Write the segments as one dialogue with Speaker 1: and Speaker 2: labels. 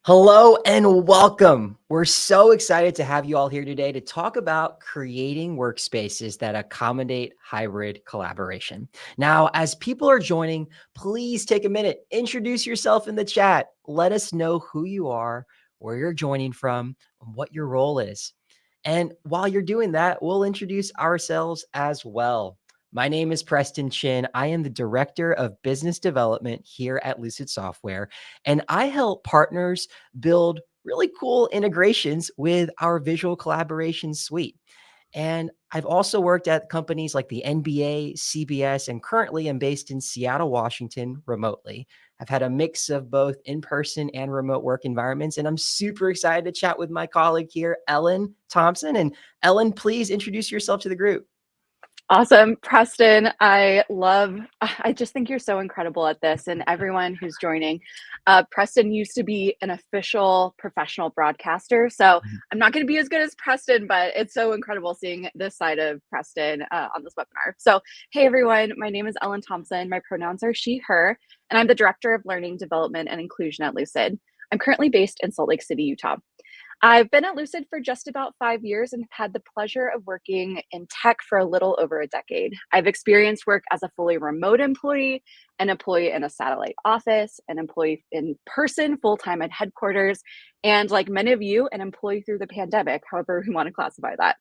Speaker 1: Hello and welcome. We're so excited to have you all here today to talk about creating workspaces that accommodate hybrid collaboration. Now, as people are joining, please take a minute, introduce yourself in the chat. Let us know who you are, where you're joining from, and what your role is. And while you're doing that, we'll introduce ourselves as well. My name is Preston Chin. I am the Director of Business Development here at Lucid Software, and I help partners build really cool integrations with our visual collaboration suite. And I've also worked at companies like the NBA, CBS, and currently I'm based in Seattle, Washington, remotely. I've had a mix of both in-person and remote work environments, and I'm super excited to chat with my colleague here, Ellen Thompson. And Ellen, please introduce yourself to the group.
Speaker 2: Awesome. Preston, I just think you're so incredible at this and everyone who's joining. Preston used to be an official professional broadcaster, so I'm not going to be as good as Preston, but it's so incredible seeing this side of Preston on this webinar. So, hey everyone, my name is Ellen Thompson. My pronouns are she, her, and I'm the Director of Learning, Development, and Inclusion at Lucid. I'm currently based in Salt Lake City, Utah. I've been at Lucid for just about 5 years and have had the pleasure of working in tech for a little over a decade. I've experienced work as a fully remote employee, an employee in a satellite office, an employee in person, full-time at headquarters, and like many of you, an employee through the pandemic, however we want to classify that.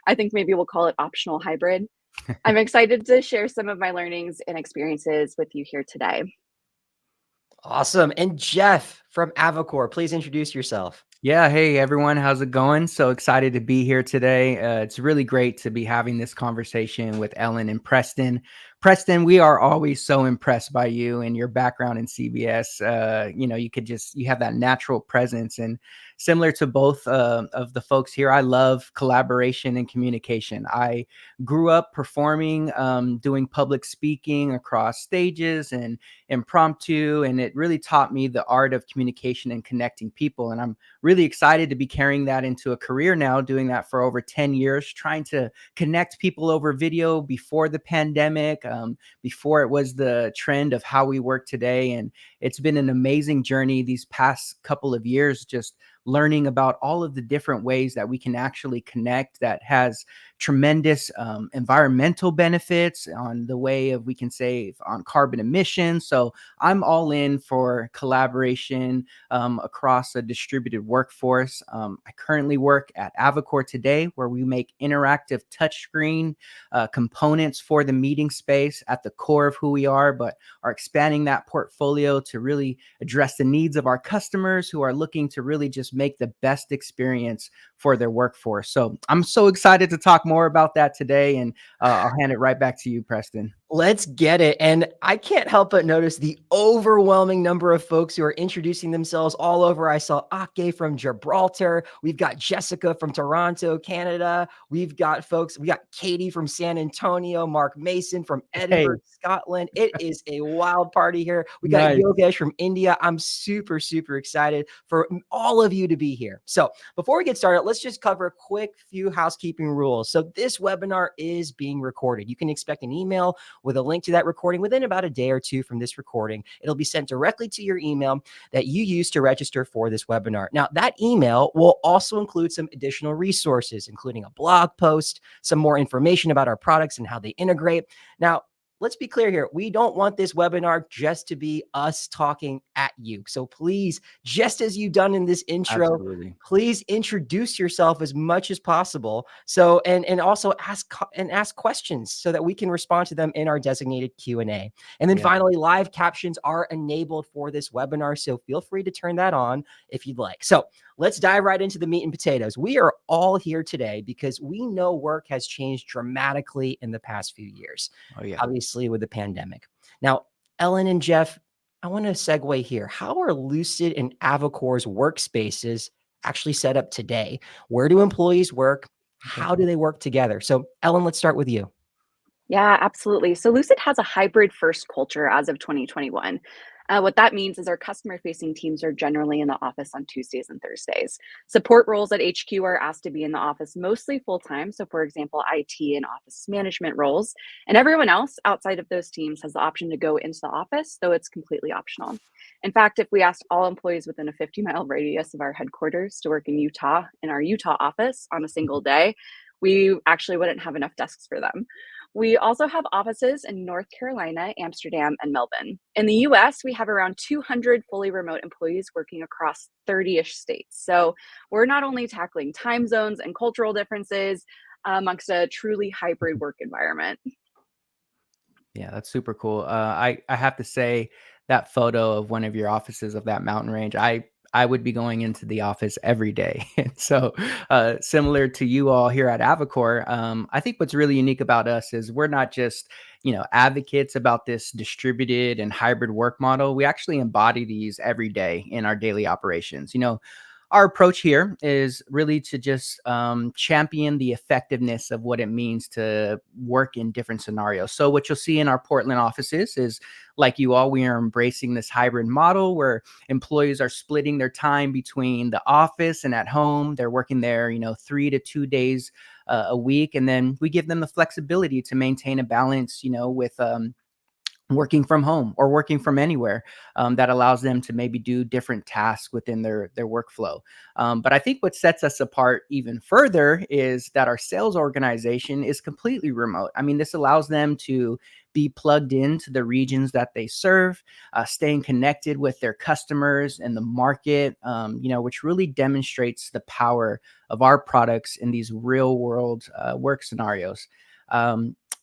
Speaker 2: I think maybe we'll call it optional hybrid. I'm excited to share some of my learnings and experiences with you here today.
Speaker 1: Awesome. And Jeff from Avocor, please introduce yourself.
Speaker 3: Yeah, hey everyone, how's it going? So excited to be here today. It's really great to be having this conversation with Ellen and Preston. Preston, we are always so impressed by you and your background in CBS. You have that natural presence, and similar to both of the folks here, I love collaboration and communication. I grew up performing, doing public speaking across stages and impromptu, and it really taught me the art of communication and connecting people. And I'm really excited to be carrying that into a career now, doing that for over 10 years, trying to connect people over video before the pandemic, before it was the trend of how we work today. And it's been an amazing journey these past couple of years, just learning about all of the different ways that we can actually connect that has tremendous environmental benefits on the way of we can save on carbon emissions. So I'm all in for collaboration across a distributed workforce. I currently work at Avocor today, where we make interactive touchscreen components for the meeting space at the core of who we are, but are expanding that portfolio to really address the needs of our customers who are looking to really just make the best experience for their workforce. So I'm so excited to talk more about that today, and I'll hand it right back to you, Preston.
Speaker 1: Let's get it. And I can't help but notice the overwhelming number of folks who are introducing themselves all over. I saw Ake from Gibraltar. We've got Jessica from Toronto, Canada. We got Katie from San Antonio, Mark Mason from Edinburgh, Scotland. It is a wild party here. We got Yogesh from India. I'm super, super excited for all of you to be here. So before we get started, let's just cover a quick few housekeeping rules. So this webinar is being recorded. You can expect an email with a link to that recording within about a day or two from this recording. It'll be sent directly to your email that you use to register for this webinar. Now, that email will also include some additional resources, including a blog post, some more information about our products and how they integrate. Now, let's be clear here. We don't want this webinar just to be us talking at you. So please, just as you've done in this intro, please introduce yourself as much as possible. So, and also ask questions so that we can respond to them in our designated Q&A. And then finally, live captions are enabled for this webinar. So feel free to turn that on if you'd like. So let's dive right into the meat and potatoes. We are all here today because we know work has changed dramatically in the past few years. Obviously with the pandemic. Now, Ellen and Jeff, I want to segue here. How are Lucid and Avocor's workspaces actually set up today? Where do employees work? How do they work together? So Ellen, let's start with you.
Speaker 2: Yeah, absolutely. So Lucid has a hybrid first culture as of 2021. What that means is our customer facing teams are generally in the office on Tuesdays and Thursdays. Support roles at HQ are asked to be in the office mostly full time. So, for example, IT and office management roles. And everyone else outside of those teams has the option to go into the office, though it's completely optional. In fact, if we asked all employees within a 50-mile radius of our headquarters to work in Utah, in our Utah office on a single day, we actually wouldn't have enough desks for them. We also have offices in North Carolina, Amsterdam, and Melbourne. In the US, we have around 200 fully remote employees working across 30-ish states. So we're not only tackling time zones and cultural differences amongst a truly hybrid work environment.
Speaker 3: Yeah, that's super cool. I have to say that photo of one of your offices of that mountain range, I would be going into the office every day. And so, similar to you all here at Avocor, I think what's really unique about us is we're not just, advocates about this distributed and hybrid work model. We actually embody these every day in our daily operations. Our approach here is really to just champion the effectiveness of what it means to work in different scenarios. So what you'll see in our Portland offices is, like you all, we are embracing this hybrid model where employees are splitting their time between the office and at home. They're working there, 3 to 2 days a week. And then we give them the flexibility to maintain a balance, with working from home or working from anywhere, that allows them to maybe do different tasks within their workflow. But I think what sets us apart even further is that our sales organization is completely remote. I mean, this allows them to be plugged into the regions that they serve, staying connected with their customers and the market, which really demonstrates the power of our products in these real world work scenarios.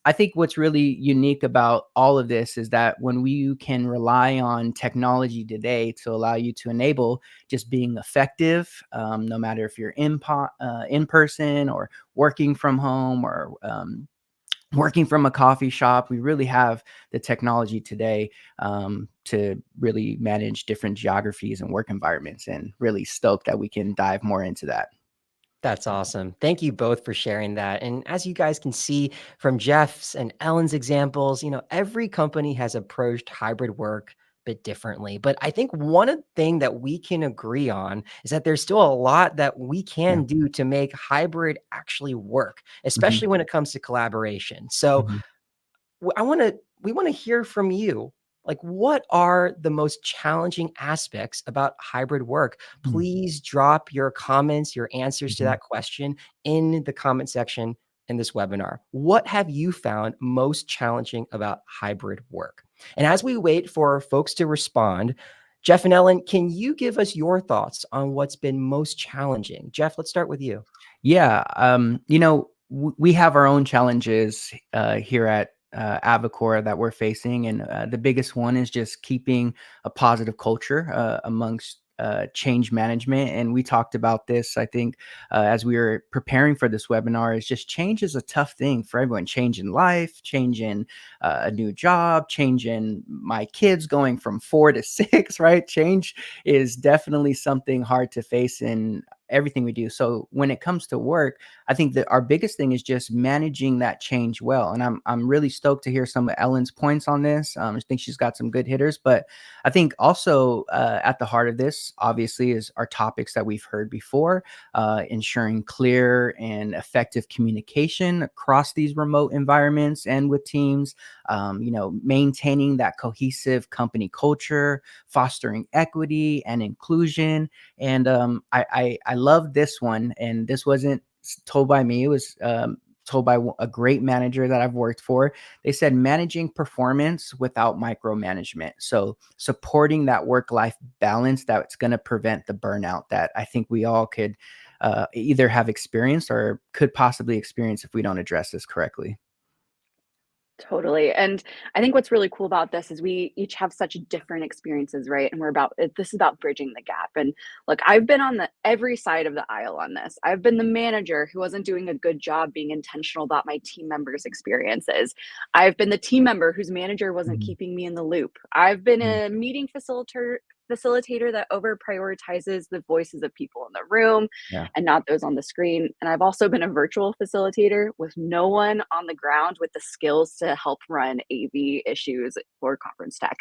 Speaker 3: I think what's really unique about all of this is that when we can rely on technology today to allow you to enable just being effective, no matter if you're in person or working from home or working from a coffee shop, we really have the technology today to really manage different geographies and work environments, and really stoked that we can dive more into that.
Speaker 1: That's awesome. Thank you both for sharing that. And as you guys can see from Jeff's and Ellen's examples, every company has approached hybrid work a bit differently. But I think one thing that we can agree on is that there's still a lot that we
Speaker 3: Yeah.
Speaker 1: can do to make hybrid actually work,
Speaker 3: Mhm.
Speaker 1: especially when it comes to collaboration. So
Speaker 3: Mhm.
Speaker 1: we want to hear from you. Like, what are the most challenging aspects about hybrid work?
Speaker 3: Mhm.
Speaker 1: Please drop your comments, your answers to
Speaker 3: Mhm.
Speaker 1: that question in the comment section in this webinar. What have you found most challenging about hybrid work? And as we wait for folks to respond, Jeff and Ellen, can you give us your thoughts on what's been most challenging? Jeff, let's start with you.
Speaker 3: Yeah, we have our own challenges here at Avocor that we're facing, and the biggest one is just keeping a positive culture amongst change management. And we talked about this, I think, as we were preparing for this webinar. Is just change is a tough thing for everyone. Change in life, change in a new job, change in my kids going from 4 to 6. Right, change is definitely something hard to face in everything we do. So when it comes to work, I think that our biggest thing is just managing that change well. And I'm really stoked to hear some of Ellen's points on this. I think she's got some good hitters, but I think also at the heart of this, obviously, is our topics that we've heard before, ensuring clear and effective communication across these remote environments and with teams, maintaining that cohesive company culture, fostering equity and inclusion. And I love this one, and this wasn't told by me. It was told by a great manager that I've worked for. They said managing performance without micromanagement. So supporting that work-life balance that's going to prevent the burnout that I think we all could either have experienced or could possibly experience if we don't address this correctly.
Speaker 2: Totally. And I think what's really cool about this is we each have such different experiences, right? And this is about bridging the gap. And look, I've been on the every side of the aisle on this. I've been the manager who wasn't doing a good job being intentional about my team members' experiences. I've been the team member whose manager wasn't
Speaker 3: Mhm.
Speaker 2: keeping me in the loop. I've been
Speaker 3: Mhm.
Speaker 2: a meeting facilitator that over prioritizes the voices of people in the room
Speaker 3: Yeah.
Speaker 2: and not those on the screen. And I've also been a virtual facilitator with no one on the ground with the skills to help run AV issues for conference tech.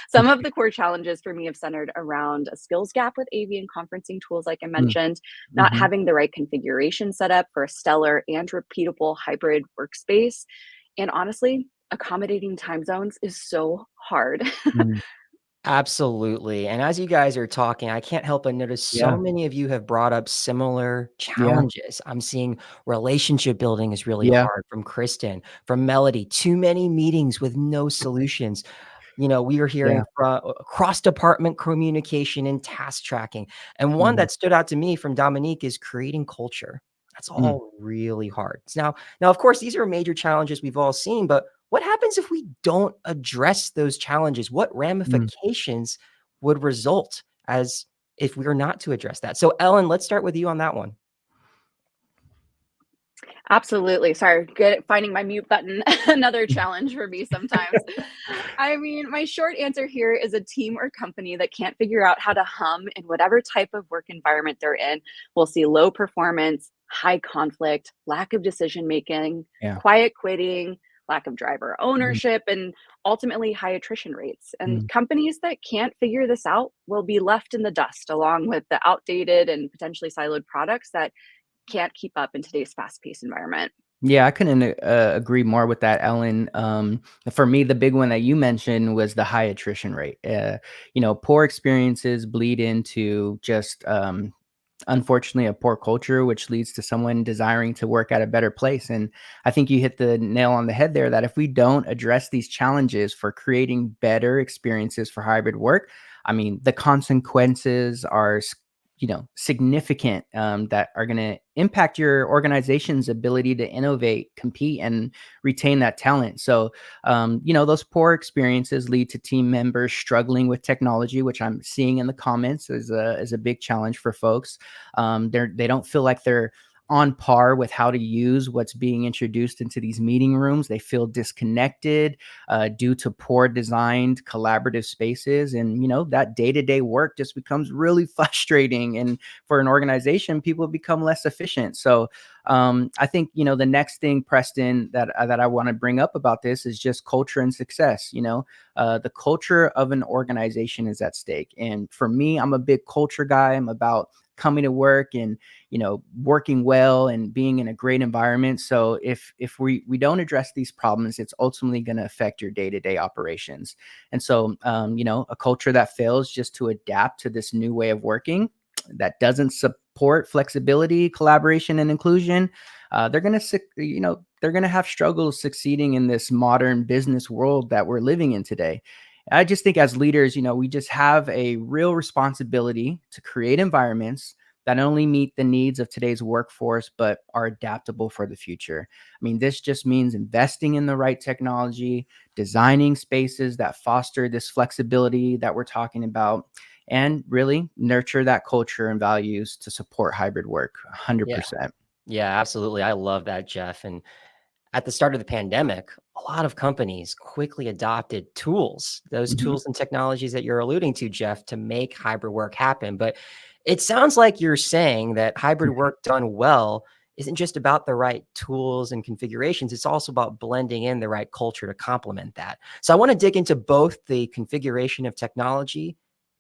Speaker 2: Some of the core challenges for me have centered around a skills gap with AV and conferencing tools, like I mentioned, not
Speaker 3: Mm-hmm.
Speaker 2: having the right configuration set up for a stellar and repeatable hybrid workspace. And honestly, accommodating time zones is so hard.
Speaker 3: Mm.
Speaker 1: Absolutely. And as you guys are talking, I can't help but notice so
Speaker 3: Yeah.
Speaker 1: many of you have brought up similar
Speaker 3: Yeah.
Speaker 1: challenges. I'm seeing relationship building is really
Speaker 3: Yeah.
Speaker 1: hard from Kristen, from Melody, too many meetings with no solutions. We are
Speaker 3: Yeah.
Speaker 1: hearing from cross department communication and task tracking. And one
Speaker 3: Mm.
Speaker 1: that stood out to me from Dominique is creating culture. That's
Speaker 3: Mm.
Speaker 1: all really hard. Now, of course, these are major challenges we've all seen, but what happens if we don't address those challenges? What
Speaker 3: Mm.
Speaker 1: ramifications would result as if we were not to address that? So, Ellen, let's start with you on that one.
Speaker 2: Absolutely. Sorry, good at finding my mute button. Another challenge for me sometimes. I mean, my short answer here is a team or company that can't figure out how to hum in whatever type of work environment they're in will see low performance, high conflict, lack of decision making,
Speaker 3: Yeah.
Speaker 2: quiet quitting, lack of driver
Speaker 3: Mm.
Speaker 2: ownership, and ultimately high attrition rates. And
Speaker 3: Mm.
Speaker 2: companies that can't figure this out will be left in the dust along with the outdated and potentially siloed products that can't keep up in today's fast-paced environment.
Speaker 3: Yeah, I couldn't agree more with that, Ellen. For me, the big one that you mentioned was the high attrition rate. Poor experiences bleed into just unfortunately a poor culture, which leads to someone desiring to work at a better place. And I think you hit the nail on the head there that if we don't address these challenges for creating better experiences for hybrid work, I mean, the consequences are significant, that are going to impact your organization's ability to innovate, compete, and retain that talent. So those poor experiences lead to team members struggling with technology, which I'm seeing in the comments is a big challenge for folks. They don't feel like they're on par with how to use what's being introduced into these meeting rooms. They feel disconnected due to poor designed collaborative spaces. And, that day-to-day work just becomes really frustrating. And for an organization, people become less efficient. So I think, the next thing, Preston, that I want to bring up about this is just culture and success. The culture of an organization is at stake. And for me, I'm a big culture guy. I'm about coming to work and working well and being in a great environment. So if we don't address these problems, it's ultimately going to affect your day-to-day operations. And so a culture that fails just to adapt to this new way of working, that doesn't support flexibility, collaboration, and inclusion, they're going to have struggles succeeding in this modern business world that we're living in today. I just think as leaders, we just have a real responsibility to create environments that not only meet the needs of today's workforce, but are adaptable for the future. I mean, this just means investing in the right technology, designing spaces that foster this flexibility that we're talking about, and really nurture that culture and values to support hybrid work 100%.
Speaker 1: Yeah, absolutely. I love that, Jeff. And at the start of the pandemic, a lot of companies quickly adopted those
Speaker 3: Mhm.
Speaker 1: tools and technologies that you're alluding to, Jeff, to make hybrid work happen. But it sounds like you're saying that hybrid work done well isn't just about the right tools and configurations. It's also about blending in the right culture to complement that. So I want to dig into both the configuration of technology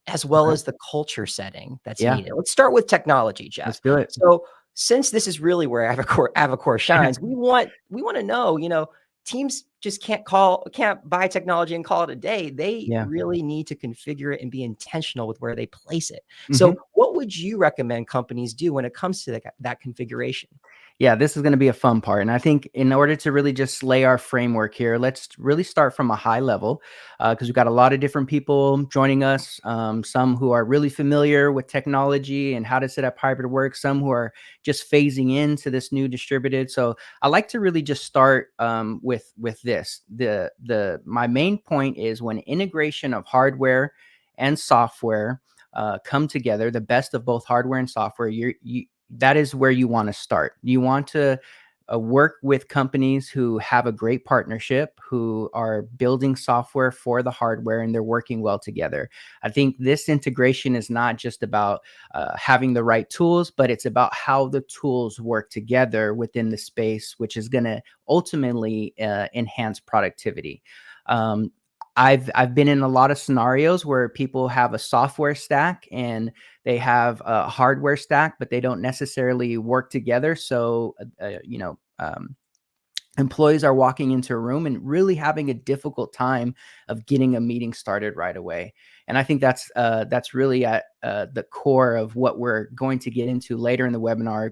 Speaker 1: as well
Speaker 3: Okay.
Speaker 1: as the culture setting that's
Speaker 3: Yeah,
Speaker 1: needed. Let's start with technology, Jeff.
Speaker 3: let's do it.
Speaker 1: So since this is really where Avocor shines, we want to know, teams just can't buy technology and call it a day. They
Speaker 3: Yeah.
Speaker 1: really need to configure it and be intentional with where they place it.
Speaker 3: Mhm.
Speaker 1: So what would you recommend companies do when it comes to that configuration?
Speaker 3: Yeah, this is going to be a fun part. And I think in order to really just lay our framework here, let's really start from a high level, because we've got a lot of different people joining us, some who are really familiar with technology and how to set up hybrid work, some who are just phasing into this new distributed. So I like to really just start with this. My main point is when integration of hardware and software come together, the best of both hardware and software, that is where you want to start. You want to work with companies who have a great partnership, who are building software for the hardware, and they're working well together. I think this integration is not just about having the right tools, but it's about how the tools work together within the space, which is going to ultimately enhance productivity. I've been in a lot of scenarios where people have a software stack and they have a hardware stack, but they don't necessarily work together. So, employees are walking into a room and really having a difficult time of getting a meeting started right away. And I think that's really at the core of what we're going to get into later in the webinar,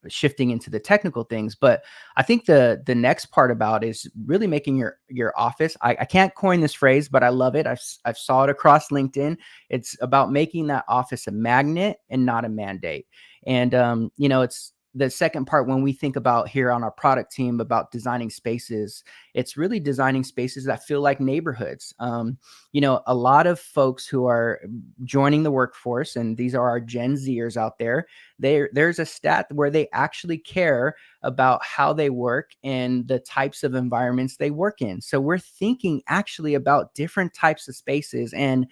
Speaker 3: shifting into the technical things. But I think the next part about is really making your office. I can't coin this phrase, but I love it. I've saw it across LinkedIn. It's about making that office a magnet and not a mandate. And it's the second part when we think about here on our product team about designing spaces. It's really designing spaces that feel like neighborhoods. A lot of folks who are joining the workforce, and these are our Gen Zers out there, there's a stat where they actually care about how they work and the types of environments they work in. So we're thinking actually about different types of spaces. And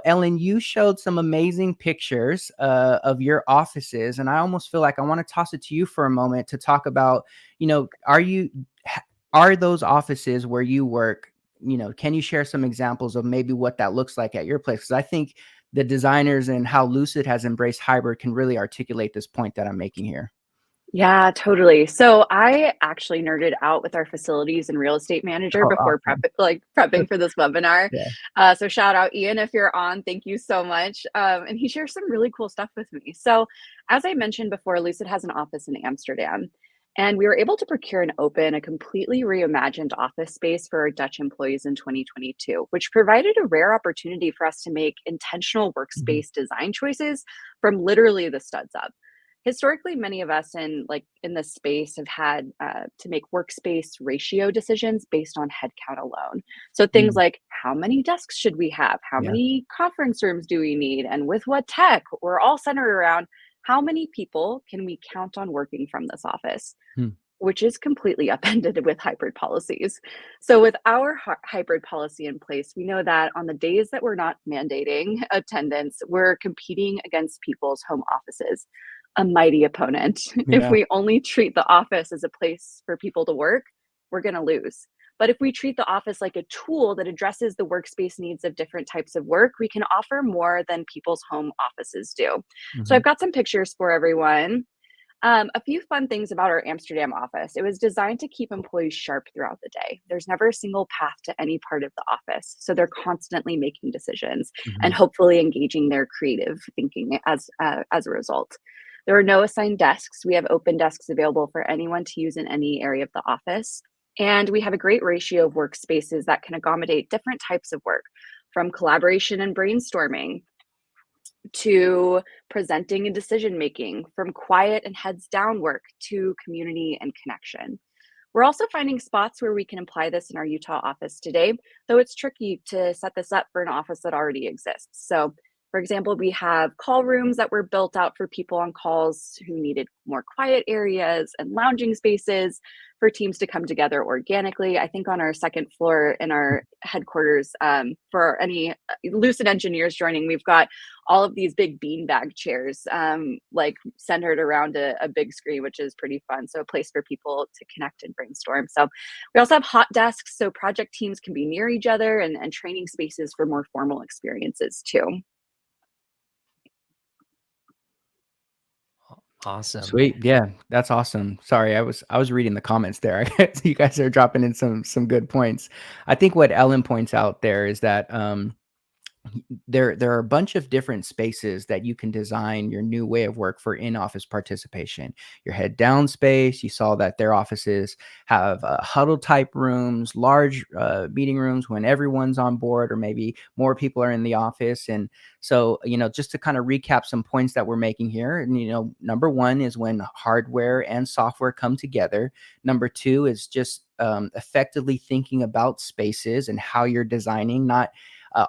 Speaker 3: Ellen, you showed some amazing pictures of your offices, and I almost feel like I want to toss it to you for a moment to talk about, are those offices where you work, can you share some examples of maybe what that looks like at your place? Because I think the designers and how Lucid has embraced hybrid can really articulate this point that I'm making here.
Speaker 2: Yeah, totally. So I actually nerded out with our facilities and real estate manager before
Speaker 3: Awesome.
Speaker 2: prepping for this webinar.
Speaker 3: Yeah.
Speaker 2: So shout out Ian if you're on. Thank you so much. And he shares some really cool stuff with me. So as I mentioned before, Lucid has an office in Amsterdam, and we were able to procure and open a completely reimagined office space for our Dutch employees in 2022, which provided a rare opportunity for us to make intentional workspace design choices from literally the studs up. Historically, many of us in this space have had to make workspace ratio decisions based on headcount alone. So things like how many desks should we have? How
Speaker 3: Yeah.
Speaker 2: many conference rooms do we need? And with what tech? We're all centered around how many people can we count on working from this office, which is completely upended with hybrid policies. So with our hybrid policy in place, we know that on the days that we're not mandating attendance, we're competing against people's home offices, a mighty opponent.
Speaker 3: Yeah.
Speaker 2: If we only treat the office as a place for people to work, we're going to lose. But if we treat the office like a tool that addresses the workspace needs of different types of work, we can offer more than people's home offices do. So I've got some pictures for everyone. A few fun things about our Amsterdam office. It was designed to keep employees sharp throughout the day. There's never a single path to any part of the office, so they're constantly making decisions and hopefully engaging their creative thinking as a result. There are no assigned desks. We have open desks available for anyone to use in any area of the office. And we have a great ratio of workspaces that can accommodate different types of work, from collaboration and brainstorming to presenting and decision making, from quiet and heads down work to community and connection. We're also finding spots where we can apply this in our Utah office today, though it's tricky to set this up for an office that already exists. So, for example, we have call rooms that were built out for people on calls who needed more quiet areas and lounging spaces for teams to come together organically. I think on our second floor in our headquarters, for any Lucid engineers joining, we've got all of these big beanbag chairs, centered around a big screen, which is pretty fun. So a place for people to connect and brainstorm. So we also have hot desks, so project teams can be near each other, and training spaces for more formal experiences too.
Speaker 1: Awesome.
Speaker 3: Sweet. Yeah, that's awesome. Sorry, I was reading the comments there. You guys are dropping in some good points. I think what Ellen points out there is that there are a bunch of different spaces that you can design your new way of work for in-office participation. Your head down space, you saw that their offices have huddle type rooms, large meeting rooms when everyone's on board or maybe more people are in the office. And so, just to kind of recap some points that we're making here, and, number one is when hardware and software come together. Number two is just effectively thinking about spaces and how you're designing, not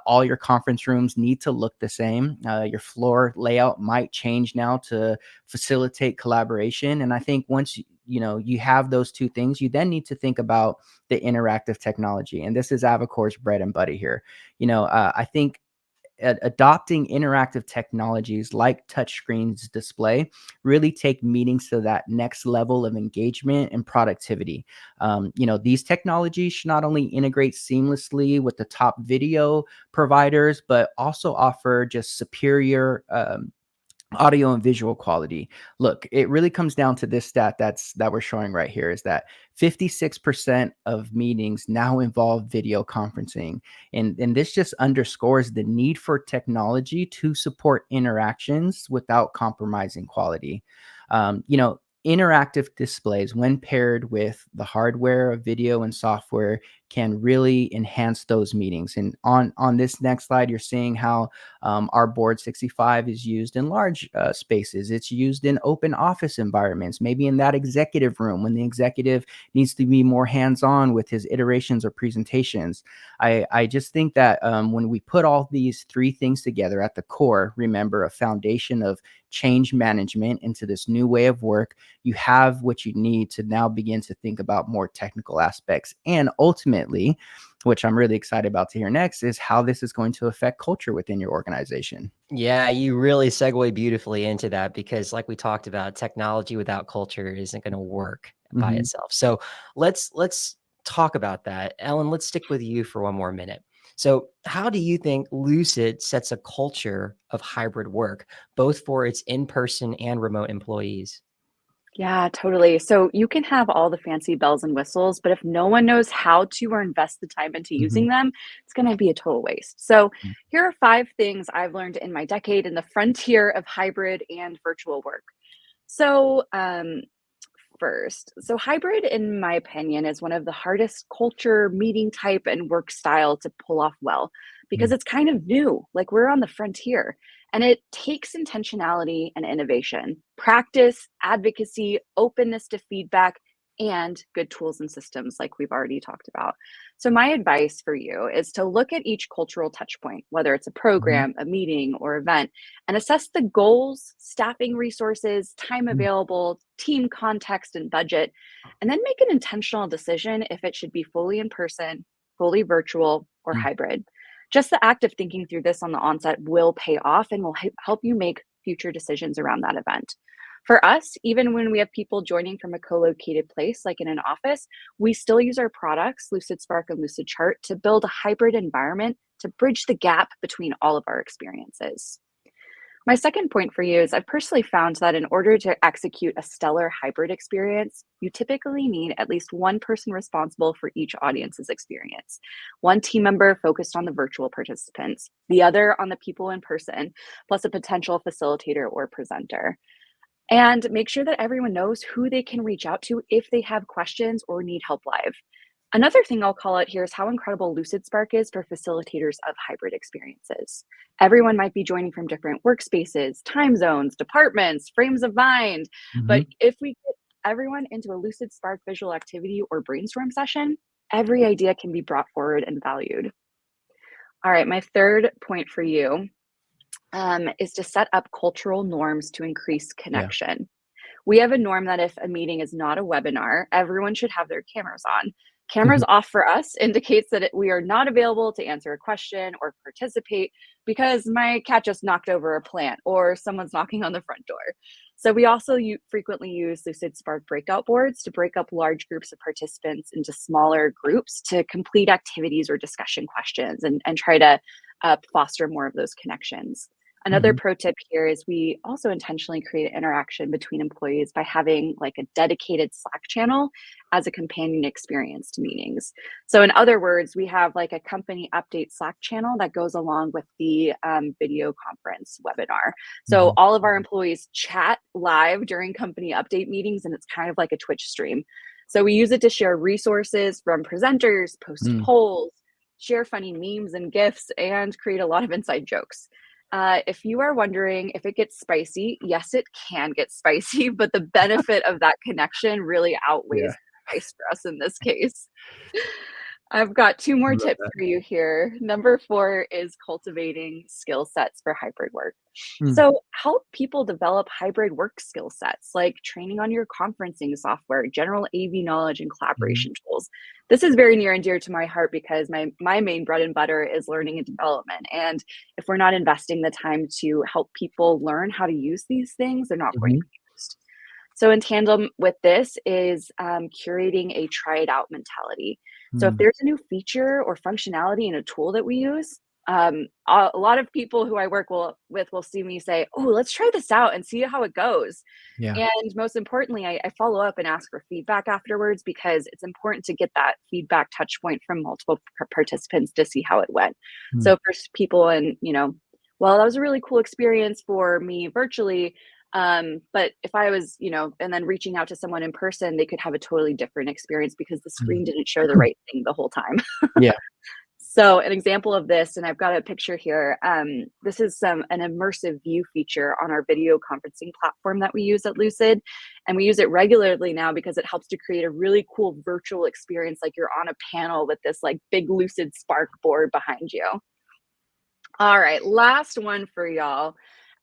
Speaker 3: all your conference rooms need to look the same. Your floor layout might change now to facilitate collaboration. And I think once you have those two things, you then need to think about the interactive technology. And this is Avocor's bread and butter here. I think adopting interactive technologies like touchscreens display really take meetings to that next level of engagement and productivity. These technologies should not only integrate seamlessly with the top video providers, but also offer just superior audio and visual quality. Look, it really comes down to this stat that we're showing right here, is that 56% of meetings now involve video conferencing. And this just underscores the need for technology to support interactions without compromising quality. Interactive displays, when paired with the hardware of video and software, can really enhance those meetings. And on this next slide, you're seeing how our board 65 is used in large spaces. It's used in open office environments, maybe in that executive room when the executive needs to be more hands-on with his iterations or presentations. I just think that when we put all these three things together at the core, remember, a foundation of change management into this new way of work, you have what you need to now begin to think about more technical aspects. And ultimately, which I'm really excited about to hear next, is how this is going to affect culture within your organization.
Speaker 1: Yeah, you really segue beautifully into that, because like we talked about, technology without culture isn't going to work by itself. So let's talk about that. Ellen, let's stick with you for one more minute. So how do you think Lucid sets a culture of hybrid work, both for its in-person and remote employees?
Speaker 2: Yeah, totally. So you can have all the fancy bells and whistles, but if no one knows how to or invest the time into using them, it's going to be a total waste. So here are 5 things I've learned in my decade in the frontier of hybrid and virtual work. So, first, so hybrid, in my opinion, is one of the hardest culture, meeting type, and work style to pull off well, because it's kind of new. Like, we're on the frontier, and it takes intentionality and innovation, practice, advocacy, openness to feedback, and good tools and systems, like we've already talked about. So, my advice for you is to look at each cultural touch point, whether it's a program, a meeting, or event, and assess the goals, staffing resources, time available, team context, and budget, and then make an intentional decision if it should be fully in person, fully virtual, or hybrid. Just the act of thinking through this on the onset will pay off and will help you make future decisions around that event. For us, even when we have people joining from a co-located place, like in an office, we still use our products, lucidspark and lucidchart, to build a hybrid environment to bridge the gap between all of our experiences. My second point for you is I've personally found that in order to execute a stellar hybrid experience, you typically need at least one person responsible for each audience's experience. One team member focused on the virtual participants, the other on the people in person, plus a potential facilitator or presenter. And make sure that everyone knows who they can reach out to if they have questions or need help live. Another thing I'll call out here is how incredible LucidSpark is for facilitators of hybrid experiences. Everyone might be joining from different workspaces, time zones, departments, frames of mind. But if we get everyone into a LucidSpark visual activity or brainstorm session, every idea can be brought forward and valued. All right, my third point for you is to set up cultural norms to increase connection. We have a norm that if a meeting is not a webinar, everyone should have their cameras on. Cameras off for us indicates that we are not available to answer a question or participate because my cat just knocked over a plant or someone's knocking on the front door. So we also frequently use LucidSpark breakout boards to break up large groups of participants into smaller groups to complete activities or discussion questions and try to foster more of those connections. Another pro tip here is we also intentionally create interaction between employees by having like a dedicated Slack channel as a companion experience to meetings. So in other words, we have like a company update Slack channel that goes along with the video conference webinar. So all of our employees chat live during company update meetings, and it's kind of like a Twitch stream. So we use it to share resources from presenters, post polls, share funny memes and GIFs, and create a lot of inside jokes. If you are wondering if it gets spicy, yes, it can get spicy, but the benefit of that connection really outweighs the price for us in this case. I've got two
Speaker 3: I
Speaker 2: more
Speaker 3: love
Speaker 2: tips
Speaker 3: that.
Speaker 2: for you here. Number 4 is cultivating skill sets for hybrid work.
Speaker 3: Mm,
Speaker 2: So, help people develop hybrid work skill sets like training on your conferencing software, general AV knowledge, and
Speaker 3: mhm,
Speaker 2: collaboration tools. This is very near and dear to my heart because my main bread and butter is learning and development. And if we're not investing the time to help people learn how to use these things, they're not going to
Speaker 3: mhm,
Speaker 2: be used. So, in tandem with this is curating a try it out mentality. So, if
Speaker 3: mm,
Speaker 2: there's a new feature or functionality in a tool that we use, a lot of people who I work with will see me say, "Oh, let's try this out and see how it goes."
Speaker 3: yeah.
Speaker 2: And most importantly, I follow up and ask for feedback afterwards because it's important to get that feedback touch point from multiple participants to see how it went.
Speaker 3: Mm,
Speaker 2: So, for people, and well, that was a really cool experience for me virtually. But if I was, and then reaching out to someone in person, they could have a totally different experience because the
Speaker 3: mm.
Speaker 2: screen didn't show the right thing the whole time.
Speaker 3: Yeah.
Speaker 2: So an example of this, and I've got a picture here. This is an immersive view feature on our video conferencing platform that we use at Lucid, and we use it regularly now because it helps to create a really cool virtual experience, like you're on a panel with this like big Lucid Spark board behind you. All right, last one for y'all,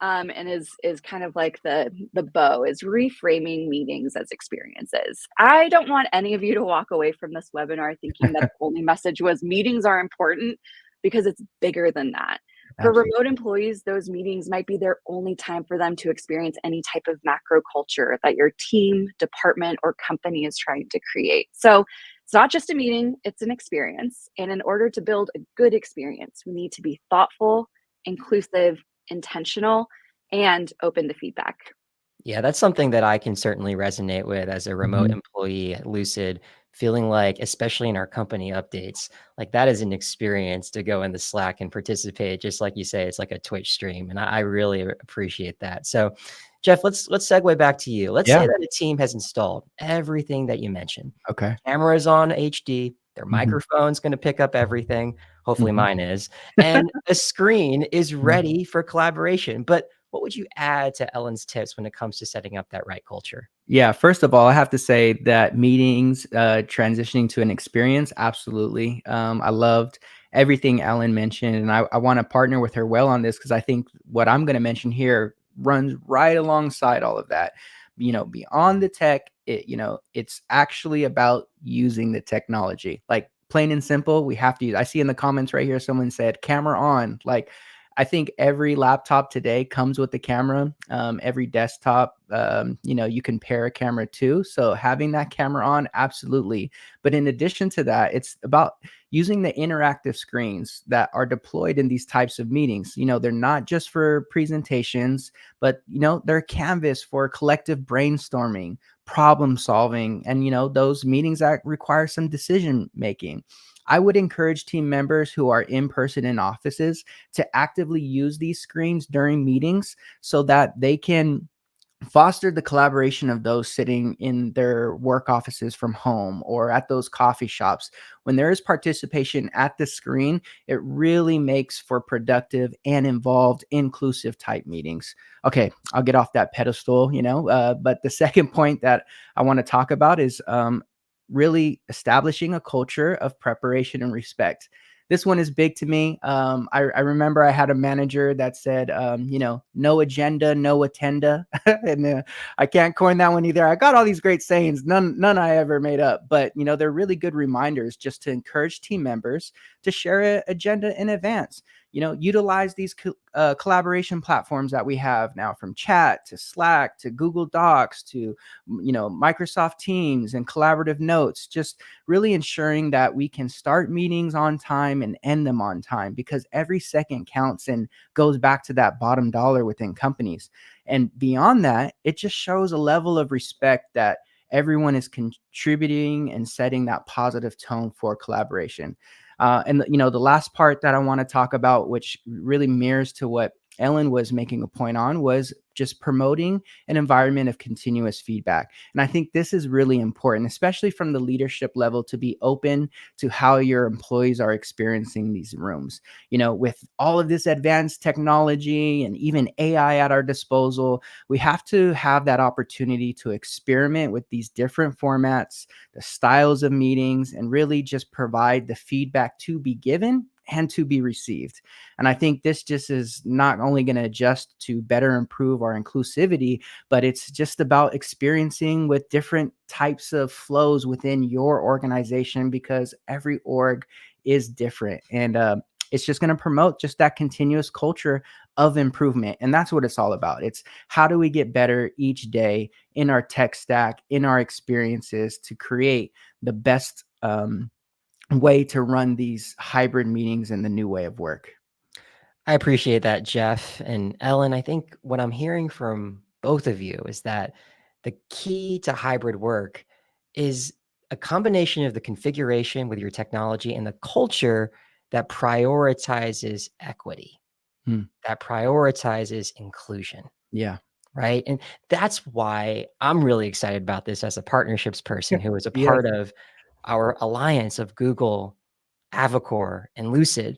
Speaker 2: and is kind of like the bow is reframing meetings as experiences. I don't want any of you to walk away from this webinar thinking that the only message was meetings are important, because it's bigger than that. For
Speaker 3: Absolutely.
Speaker 2: remote employees, those meetings might be their only time for them to experience any type of macro culture that your team, department, or company is trying to create. So it's not just a meeting, it's an experience. And in order to build a good experience, we need to be thoughtful, inclusive, intentional, and open to feedback.
Speaker 1: Yeah, that's something that I can certainly resonate with as a remote
Speaker 3: Mhm.
Speaker 1: employee at Lucid, feeling like, especially in our company updates, like that is an experience to go in the Slack and participate. Just like you say, it's like a Twitch stream, and I really appreciate that. So, Jeff, let's segue back to you. Let's say
Speaker 3: Yeah.
Speaker 1: that a team has installed everything that you mentioned.
Speaker 3: Okay.
Speaker 1: Cameras on HD, their
Speaker 3: Mhm,
Speaker 1: microphone's going to pick up everything. Hopefully,
Speaker 3: mhm,
Speaker 1: mine is, and a screen is
Speaker 3: mhm.
Speaker 1: ready for collaboration. But what would you add to Ellen's tips when it comes to setting up that right culture?
Speaker 3: Yeah, first of all, I have to say that meetings, transitioning to an experience, absolutely. I loved everything Ellen mentioned, and I want to partner with her well on this because I think what I'm going to mention here runs right alongside all of that. Beyond the tech, it's actually about using the technology. Like plain and simple, we have to use. I see in the comments right here, someone said camera on. Like I think every laptop today comes with a camera. Every desktop, you can pair a camera to. So having that camera on, absolutely. But in addition to that, it's about using the interactive screens that are deployed in these types of meetings. They're not just for presentations, but they're a canvas for collective brainstorming, problem solving, and those meetings that require some decision making. I would encourage team members who are in person in offices to actively use these screens during meetings so that they can foster the collaboration of those sitting in their work offices from home or at those coffee shops. When there is participation at the screen, it really makes for productive and involved, inclusive type meetings. Okay, I'll get off that pedestal, but the second point that I want to talk about is really establishing a culture of preparation and respect. This one is big to me. I remember I had a manager that said, no agenda, no attenda. And I can't coin that one either. I got all these great sayings, none I ever made up, but they're really good reminders just to encourage team members to share an agenda in advance. Utilize these collaboration platforms that we have now, from chat to Slack to Google Docs to Microsoft Teams and collaborative notes, just really ensuring that we can start meetings on time and end them on time, because every second counts and goes back to that bottom dollar within companies. And beyond that, it just shows a level of respect that everyone is contributing and setting that positive tone for collaboration. And the last part that I want to talk about, which really mirrors to what Ellen was making a point on was just promoting an environment of continuous feedback. And I think this is really important, especially from the leadership level, to be open to how your employees are experiencing these rooms. With all of this advanced technology and even AI at our disposal, we have to have that opportunity to experiment with these different formats, the styles of meetings, and really just provide the feedback to be given and to be received. And I think this just is not only going to adjust to better improve our inclusivity, but it's just about experiencing with different types of flows within your organization, because every org is different. And it's just going to promote just that continuous culture of improvement. And that's what it's all about. It's how do we get better each day in our tech stack, in our experiences, to create the best way to run these hybrid meetings and the new way of work.
Speaker 1: I appreciate that, Jeff and Ellen. I think what I'm hearing from both of you is that the key to hybrid work is a combination of the configuration with your technology and the culture that prioritizes equity, that prioritizes inclusion.
Speaker 3: Yeah.
Speaker 1: Right. And that's why I'm really excited about this as a partnerships person who is a part of our alliance of Google, Avocor, and Lucid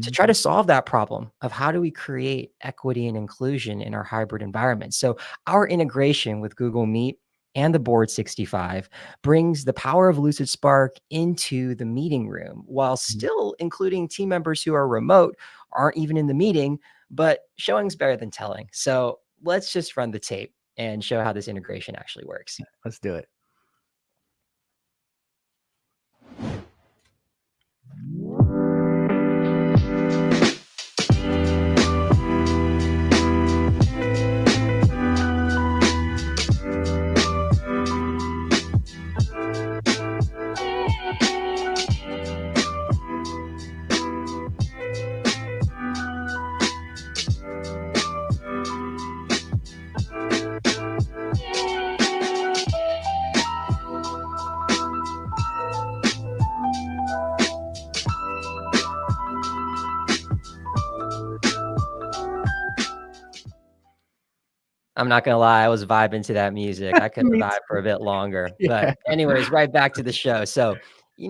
Speaker 1: to try to solve that problem of how do we create equity and inclusion in our hybrid environment. So our integration with Google Meet and the Board 65 brings the power of lucidspark into the meeting room while still including team members who are remote, aren't even in the meeting, but showing's better than telling. So let's just run the tape and show how this integration actually works.
Speaker 3: Let's do it.
Speaker 1: I'm not gonna lie, I was vibing to that music. I could vibe for a bit longer. But anyways, right back to the show. So,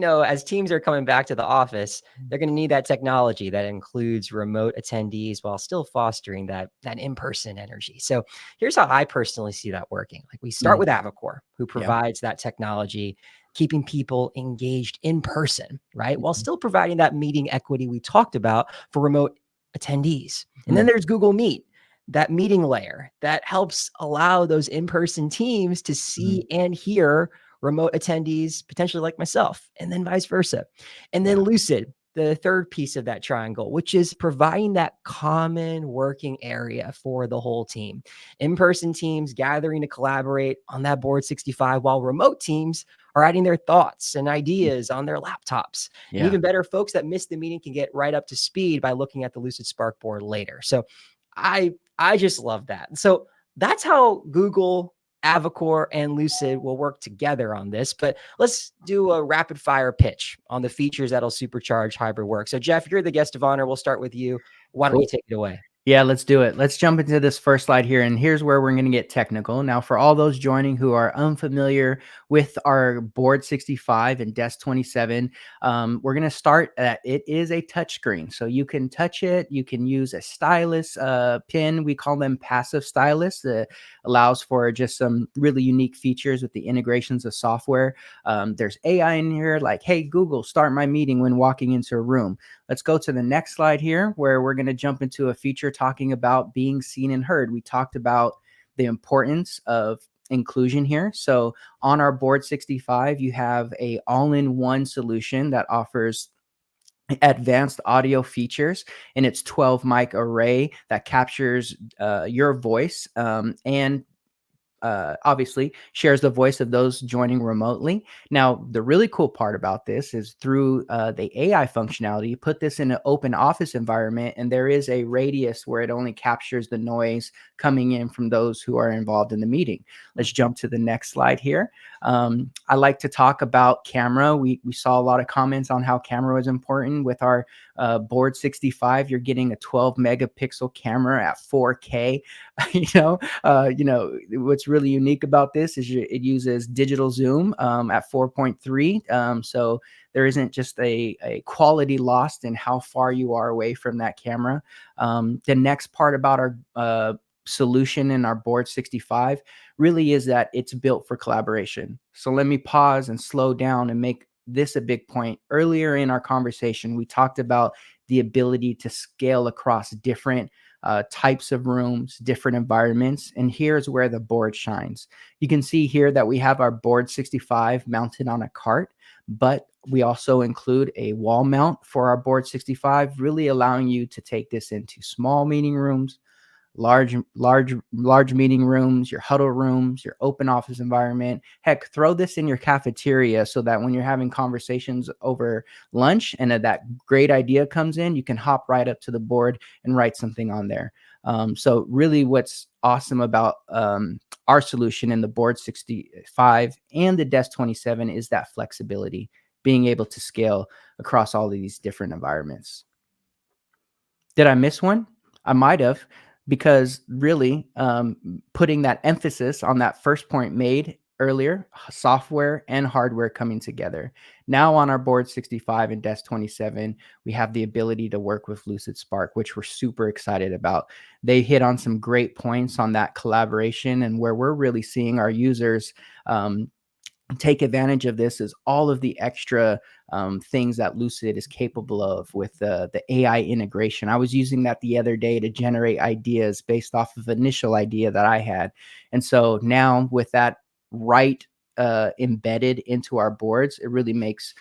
Speaker 1: as teams are coming back to the office, they're gonna need that technology that includes remote attendees while still fostering that in-person energy. So here's how I personally see that working. Like we start with Avocor, who provides that technology, keeping people engaged in person, right? While still providing that meeting equity we talked about for remote attendees. And then there's Google Meet, that meeting layer that helps allow those in-person teams to see and hear remote attendees, potentially like myself, and then vice versa. And then Lucid, the third piece of that triangle, which is providing that common working area for the whole team. In-person teams gathering to collaborate on that Board 65, while remote teams are adding their thoughts and ideas on their laptops. And even better, folks that missed the meeting can get right up to speed by looking at the Lucid Spark board later. So I just love that. So that's how Google, Avocor, and Lucid will work together on this. But let's do a rapid fire pitch on the features that'll supercharge hybrid work. So Jeff, you're the guest of honor. We'll start with you. Why don't you take it away?
Speaker 3: Yeah, let's do it. Let's jump into this first slide here. And here's where we're going to get technical. Now, for all those joining who are unfamiliar with our Board 65 and Desk 27, we're going to start at it is a touchscreen. So you can touch it. You can use a stylus pin. We call them passive stylus. That allows for just some really unique features with the integrations of software. There's AI in here like, hey, Google, start my meeting when walking into a room. Let's go to the next slide here where we're going to jump into a feature talking about being seen and heard. We talked about the importance of inclusion here. So on our Board 65, you have a all-in-one solution that offers advanced audio features in its 12 mic array that captures your voice and obviously shares the voice of those joining remotely. Now, the really cool part about this is through the AI functionality, you put this in an open office environment, and there is a radius where it only captures the noise coming in from those who are involved in the meeting. Let's jump to the next slide here. I like to talk about camera. We saw a lot of comments on how camera was important with our board 65, you're getting a 12 megapixel camera at 4K. What's really unique about this is it uses digital zoom at 4.3. So there isn't just a quality lost in how far you are away from that camera. The next part about our solution in our board 65 really is that it's built for collaboration. So let me pause and slow down and make this a big point. Earlier in our conversation, we talked about the ability to scale across different types of rooms, different environments. And here's where the board shines. You can see here that we have our board 65 mounted on a cart, but we also include a wall mount for our board 65, really allowing you to take this into small meeting rooms, large meeting rooms, your huddle rooms, your open office environment. Heck, throw this in your cafeteria so that when you're having conversations over lunch and that great idea comes in, you can hop right up to the board and write something on there. So really what's awesome about our solution in the board 65 and the desk 27 is that flexibility, being able to scale across all of these different environments. Did I miss one? I might have, because really putting that emphasis on that first point made earlier, software and hardware coming together. Now on our board 65 and desk 27, we have the ability to work with lucidspark, which we're super excited about. They hit on some great points on that collaboration, and where we're really seeing our users take advantage of this is all of the extra things that Lucid is capable of with the AI integration. I was using that the other day to generate ideas based off of initial idea that I had. And so now with that embedded into our boards, it really makes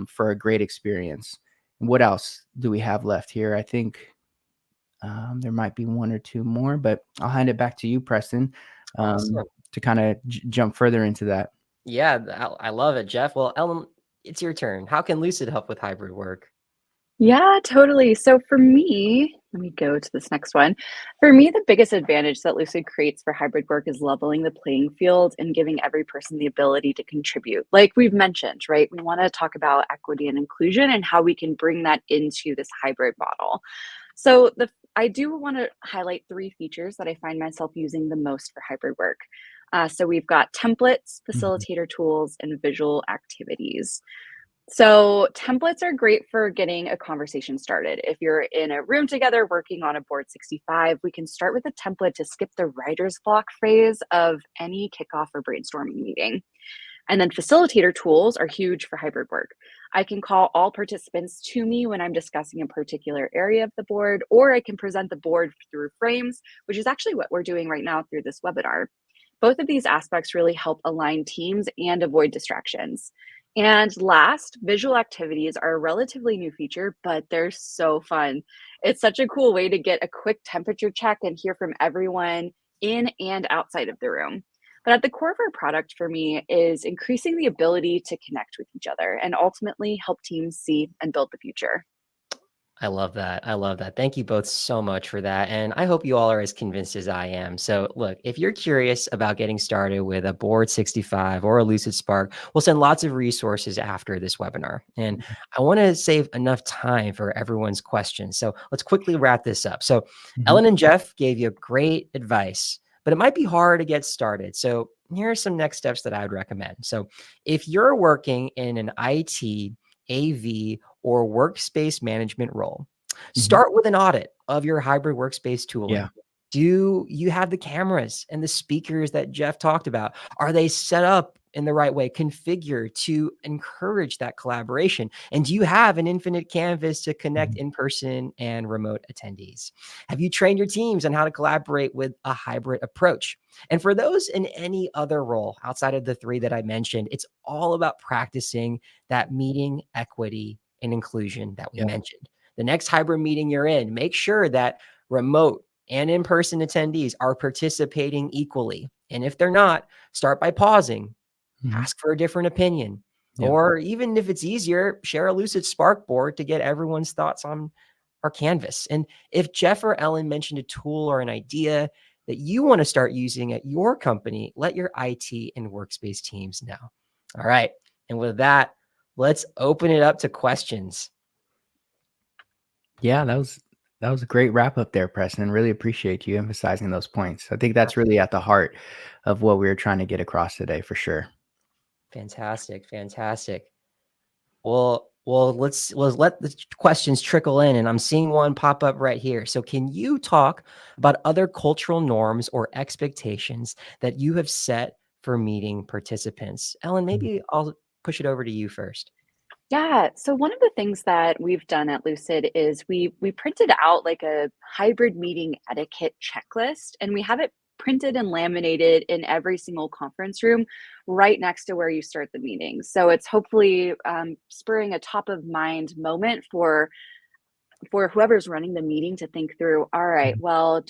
Speaker 3: for a great experience. And what else do we have left here? I think there might be one or two more, but I'll hand it back to you, Preston,
Speaker 1: Awesome.
Speaker 3: to kind of jump further into that.
Speaker 1: Yeah, I love it, Jeff. Well, Ellen, it's your turn. How can Lucid help with hybrid work?
Speaker 2: Yeah, totally. So for me, let me go to this next one. For me, the biggest advantage that Lucid creates for hybrid work is leveling the playing field and giving every person the ability to contribute. Like we've mentioned, right? We want to talk about equity and inclusion and how we can bring that into this hybrid model. So I do want to highlight 3 features that I find myself using the most for hybrid work. So we've got templates, facilitator tools, and visual activities. So templates are great for getting a conversation started. If you're in a room together working on a board 65, we can start with a template to skip the writer's block phase of any kickoff or brainstorming meeting. And then facilitator tools are huge for hybrid work. I can call all participants to me when I'm discussing a particular area of the board, or I can present the board through frames, which is actually what we're doing right now through this webinar. Both of these aspects really help align teams and avoid distractions. And last, visual activities are a relatively new feature, but they're so fun. It's such a cool way to get a quick temperature check and hear from everyone in and outside of the room. But at the core of our product for me is increasing the ability to connect with each other and ultimately help teams see and build the future.
Speaker 1: I love that. I love that. Thank you both so much for that. And I hope you all are as convinced as I am. So, look, if you're curious about getting started with a Board 65 or a Lucid Spark, we'll send lots of resources after this webinar. And I want to save enough time for everyone's questions. So, let's quickly wrap this up. So, Ellen and Jeff gave you great advice, but it might be hard to get started. So, here are some next steps that I would recommend. So, if you're working in an IT, AV, or workspace management role, start with an audit of your hybrid workspace tooling.
Speaker 3: Yeah.
Speaker 1: Do you have the cameras and the speakers that Jeff talked about? Are they set up in the right way, configured to encourage that collaboration? And do you have an infinite canvas to connect in-person and remote attendees? Have you trained your teams on how to collaborate with a hybrid approach? And for those in any other role outside of the 3 that I mentioned, it's all about practicing that meeting equity and inclusion that we mentioned. The next hybrid meeting you're in, make sure that remote and in-person attendees are participating equally. And if they're not, start by pausing, ask for a different opinion, or even if it's easier, share a Lucid Spark board to get everyone's thoughts on our canvas. And if Jeff or Ellen mentioned a tool or an idea that you want to start using at your company, let your IT and workspace teams know. All right. And with that, let's open it up to questions.
Speaker 3: Yeah, that was a great wrap up there, Preston. Really appreciate you emphasizing those points. I think that's really at the heart of what we were trying to get across today, for sure.
Speaker 1: Fantastic, fantastic. Well, let's let the questions trickle in, and I'm seeing one pop up right here. So, can you talk about other cultural norms or expectations that you have set for meeting participants? Ellen, maybe I'll push it over to you first.
Speaker 2: Yeah. So one of the things that we've done at Lucid is we printed out like a hybrid meeting etiquette checklist, and we have it printed and laminated in every single conference room right next to where you start the meeting. So it's hopefully spurring a top of mind moment for whoever's running the meeting to think through, all right, well,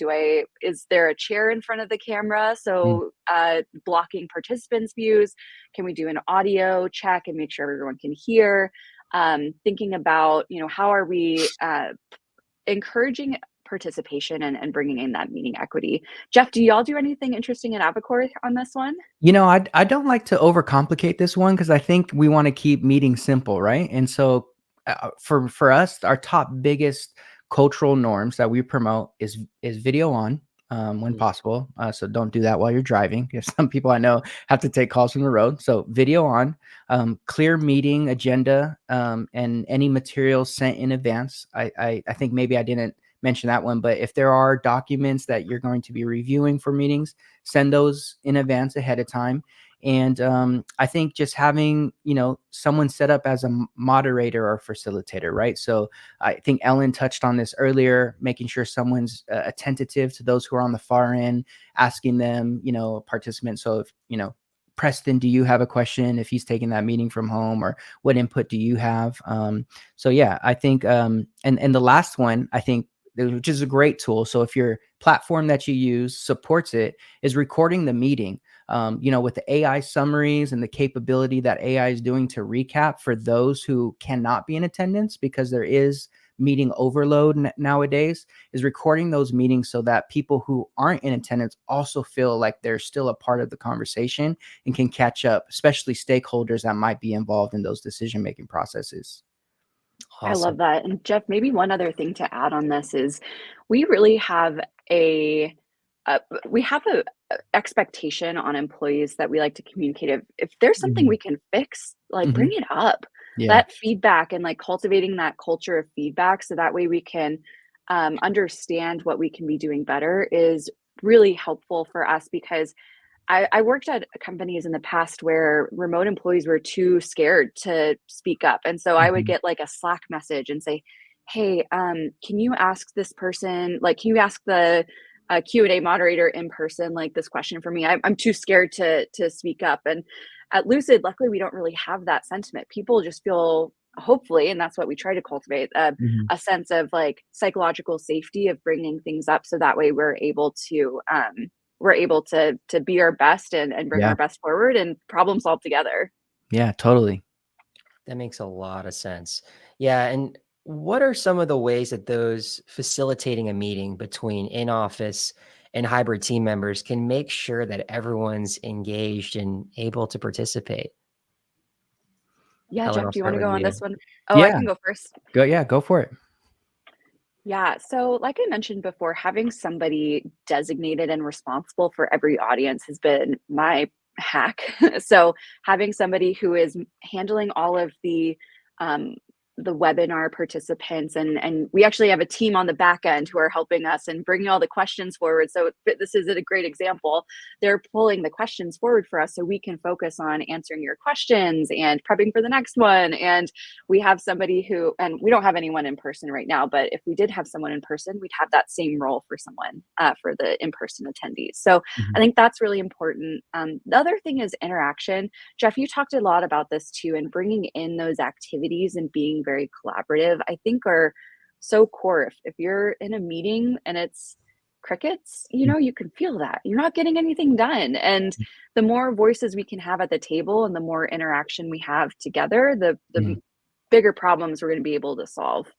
Speaker 2: is there a chair in front of the camera?
Speaker 3: Mm.
Speaker 2: So blocking participants' views, can we do an audio check and make sure everyone can hear? Thinking about, how are we encouraging participation and bringing in that meeting equity? Jeff, do y'all do anything interesting in Avocor on this one?
Speaker 3: I don't like to overcomplicate this one because I think we want to keep meetings simple, right? And so for us, our top biggest cultural norms that we promote is video on when possible. So don't do that while you're driving, because some people I know have to take calls from the road. So video on, clear meeting agenda, and any materials sent in advance. I think maybe I didn't mention that one, but if there are documents that you're going to be reviewing for meetings, send those in advance ahead of time. And I think just having, someone set up as a moderator or facilitator, right? So I think Ellen touched on this earlier, making sure someone's attentive to those who are on the far end, asking them, participants. So if, Preston, do you have a question if he's taking that meeting from home, or what input do you have? So yeah, I think, and the last one, I think, which is a great tool. So if your platform that you use supports it, is recording the meeting. With the AI summaries and the capability that AI is doing to recap for those who cannot be in attendance, because there is meeting overload nowadays, is recording those meetings so that people who aren't in attendance also feel like they're still a part of the conversation and can catch up, especially stakeholders that might be involved in those decision-making processes.
Speaker 2: I love
Speaker 1: Awesome.
Speaker 2: that. And Jeff, maybe one other thing to add on this is we really have a uh, we have a expectation on employees that we like to communicate. If there's something
Speaker 3: Mhm.
Speaker 2: we can fix, like
Speaker 3: Mhm.
Speaker 2: bring it up.
Speaker 3: Yeah.
Speaker 2: That feedback and like cultivating that culture of feedback, so that way we can understand what we can be doing better is really helpful for us, because I worked at companies in the past where remote employees were too scared to speak up. And so I would
Speaker 3: Mhm.
Speaker 2: get like a Slack message and say, hey, can you ask this person, like, can you ask the Q&A moderator in person, like this question for me? I'm too scared to speak up. And at Lucid, luckily, we don't really have that sentiment. People just feel, hopefully, and that's what we try to cultivate,
Speaker 3: Mhm.
Speaker 2: a sense of like psychological safety of bringing things up. So that way we're able to be our best and bring
Speaker 3: Yeah.
Speaker 2: our best forward and problem solve together.
Speaker 3: Yeah, totally.
Speaker 1: That makes a lot of sense. Yeah. And what are some of the ways that those facilitating a meeting between in office and hybrid team members can make sure that everyone's engaged and able to participate?
Speaker 2: Yeah,
Speaker 1: Ellen,
Speaker 2: Jeff,
Speaker 1: I'll
Speaker 2: do you want
Speaker 1: start
Speaker 2: to
Speaker 1: with
Speaker 2: go on
Speaker 1: you.
Speaker 2: this one? Oh, I
Speaker 3: Yeah.
Speaker 2: can go first.
Speaker 3: Go for it.
Speaker 2: Yeah. So, like I mentioned before, having somebody designated and responsible for every audience has been my hack. So, having somebody who is handling all of um, the webinar participants, and we actually have a team on the back end who are helping us and bringing all the questions forward. So, this is a great example. They're pulling the questions forward for us so we can focus on answering your questions and prepping for the next one. And we have somebody who, and we don't have anyone in person right now, but if we did have someone in person, we'd have that same role for someone for the in-person attendees. So I
Speaker 3: Mhm.
Speaker 2: think that's really important. The other thing is interaction. Jeff, you talked a lot about this too, and bringing in those activities and being very collaborative, I think are so core. If you're in a meeting and it's crickets, you can feel that you're not getting anything done. And the more voices we can have at the table and the more interaction we have together, the
Speaker 3: Mhm.
Speaker 2: bigger problems we're going to be able to solve.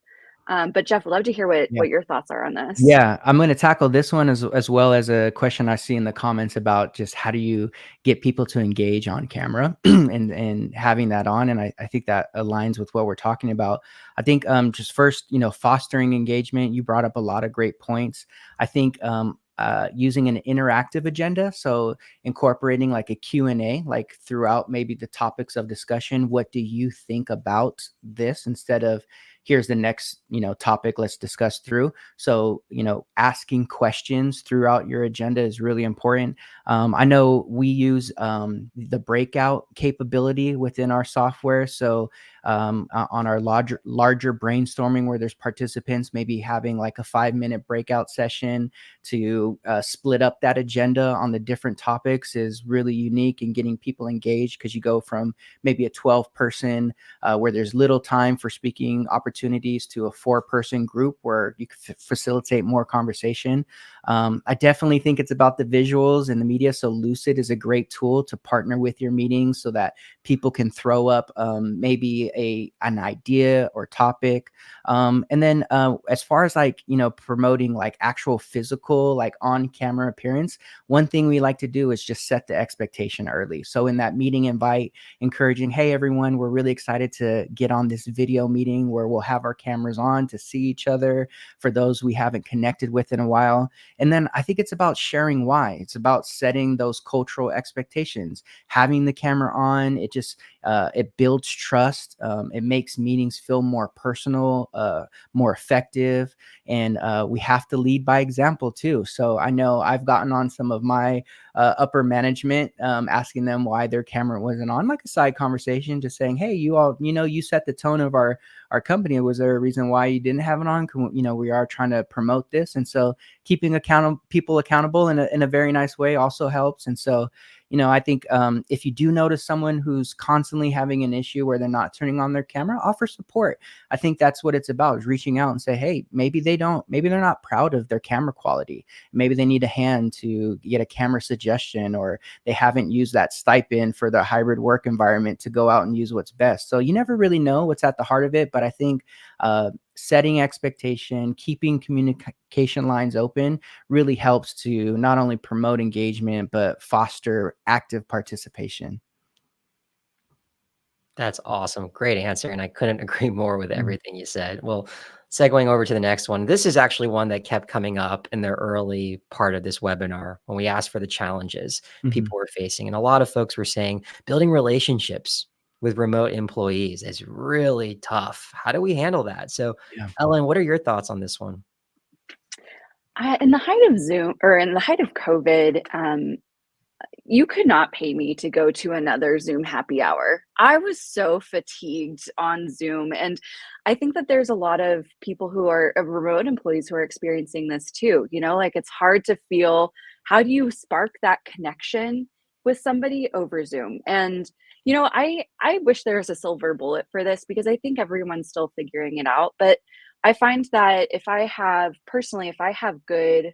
Speaker 2: But Jeff, would love to hear
Speaker 3: Yeah.
Speaker 2: what your thoughts are on this.
Speaker 3: Yeah, I'm going to tackle this one as well as a question I see in the comments about just how do you get people to engage on camera and having that on. And I think that aligns with what we're talking about. I think just first, fostering engagement. You brought up a lot of great points. I think using an interactive agenda, so incorporating like a Q&A, like throughout maybe the topics of discussion. What do you think about this, instead of here's the next topic, let's discuss through. So asking questions throughout your agenda is really important. I know we use the breakout capability within our software. So on our larger brainstorming where there's participants, maybe having like a 5-minute breakout session to split up that agenda on the different topics is really unique in getting people engaged, because you go from maybe a 12-person where there's little time for speaking opportunities to a 4-person group where you can facilitate more conversation. I definitely think it's about the visuals and the media. So Lucid is a great tool to partner with your meetings so that people can throw up maybe an idea or topic. And then as far as like, promoting like actual physical, like on camera appearance, one thing we like to do is just set the expectation early. So in that meeting invite, encouraging, hey, everyone, we're really excited to get on this video meeting where we'll have our cameras on to see each other for those we haven't connected with in a while. And then I think it's about sharing why. It's about setting those cultural expectations, having the camera on. It just, it builds trust. It makes meetings feel more personal, more effective. And we have to lead by example too. So I know I've gotten on some of my upper management, asking them why their camera wasn't on, like a side conversation, just saying, hey, you all, you set the tone of our company. Was there a reason why you didn't have it on? We are trying to promote this. And so keeping people accountable in a very nice way also helps. And so, I think if you do notice someone who's constantly having an issue where they're not turning on their camera, offer support. I think that's what it's about, is reaching out and say, hey, maybe they're not proud of their camera quality. Maybe they need a hand to get a camera suggestion, or they haven't used that stipend for the hybrid work environment to go out and use what's best. So you never really know what's at the heart of it. But I think setting expectation, keeping communication lines open really helps to not only promote engagement, but foster active participation.
Speaker 1: That's awesome. Great answer. And I couldn't agree more with everything you said. Well, segueing over to the next one, this is actually one that kept coming up in the early part of this webinar when we asked for the challenges people were facing. And a lot of folks were saying building relationships with remote employees is really tough. How do we handle that? So,
Speaker 3: Yeah.
Speaker 1: Ellen, what are your thoughts on this one?
Speaker 2: In the height of Zoom, or in the height of COVID, you could not pay me to go to another Zoom happy hour. I was so fatigued on Zoom. And I think that there's a lot of people who are remote employees who are experiencing this too. Like it's hard to feel, how do you spark that connection with somebody over Zoom? And, I wish there was a silver bullet for this, because I think everyone's still figuring it out. But I find that if I have good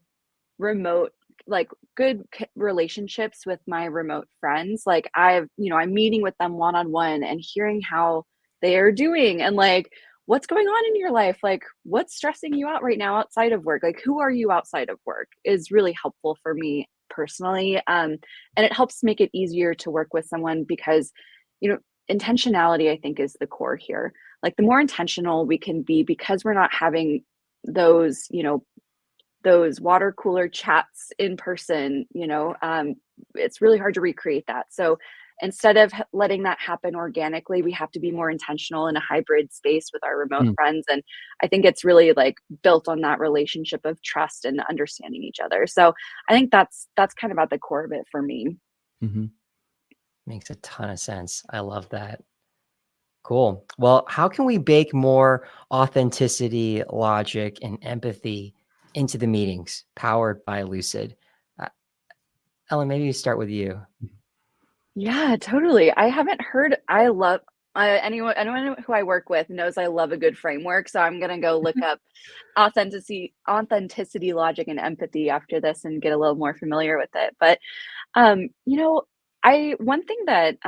Speaker 2: remote, like good relationships with my remote friends, like I'm meeting with them one-on-one and hearing how they are doing, and like what's going on in your life, like what's stressing you out right now outside of work, like who are you outside of work, is really helpful for me personally. And it helps make it easier to work with someone, because intentionality, I think, is the core here. Like the more intentional we can be, because we're not having those those water cooler chats in person, it's really hard to recreate that. So instead of letting that happen organically, we have to be more intentional in a hybrid space with our remote friends. And I think it's really like built on that relationship of trust and understanding each other. So I think that's kind of at the core of it for me.
Speaker 1: Makes a ton of sense. I love that. Cool. Well, how can we bake more authenticity, logic, and empathy into the meetings powered by Lucid? Uh, Ellen, maybe we start with you.
Speaker 2: Yeah, totally. I love anyone who I work with knows I love a good framework. So I'm gonna go look up authenticity, logic, and empathy after this and get a little more familiar with it. But one thing that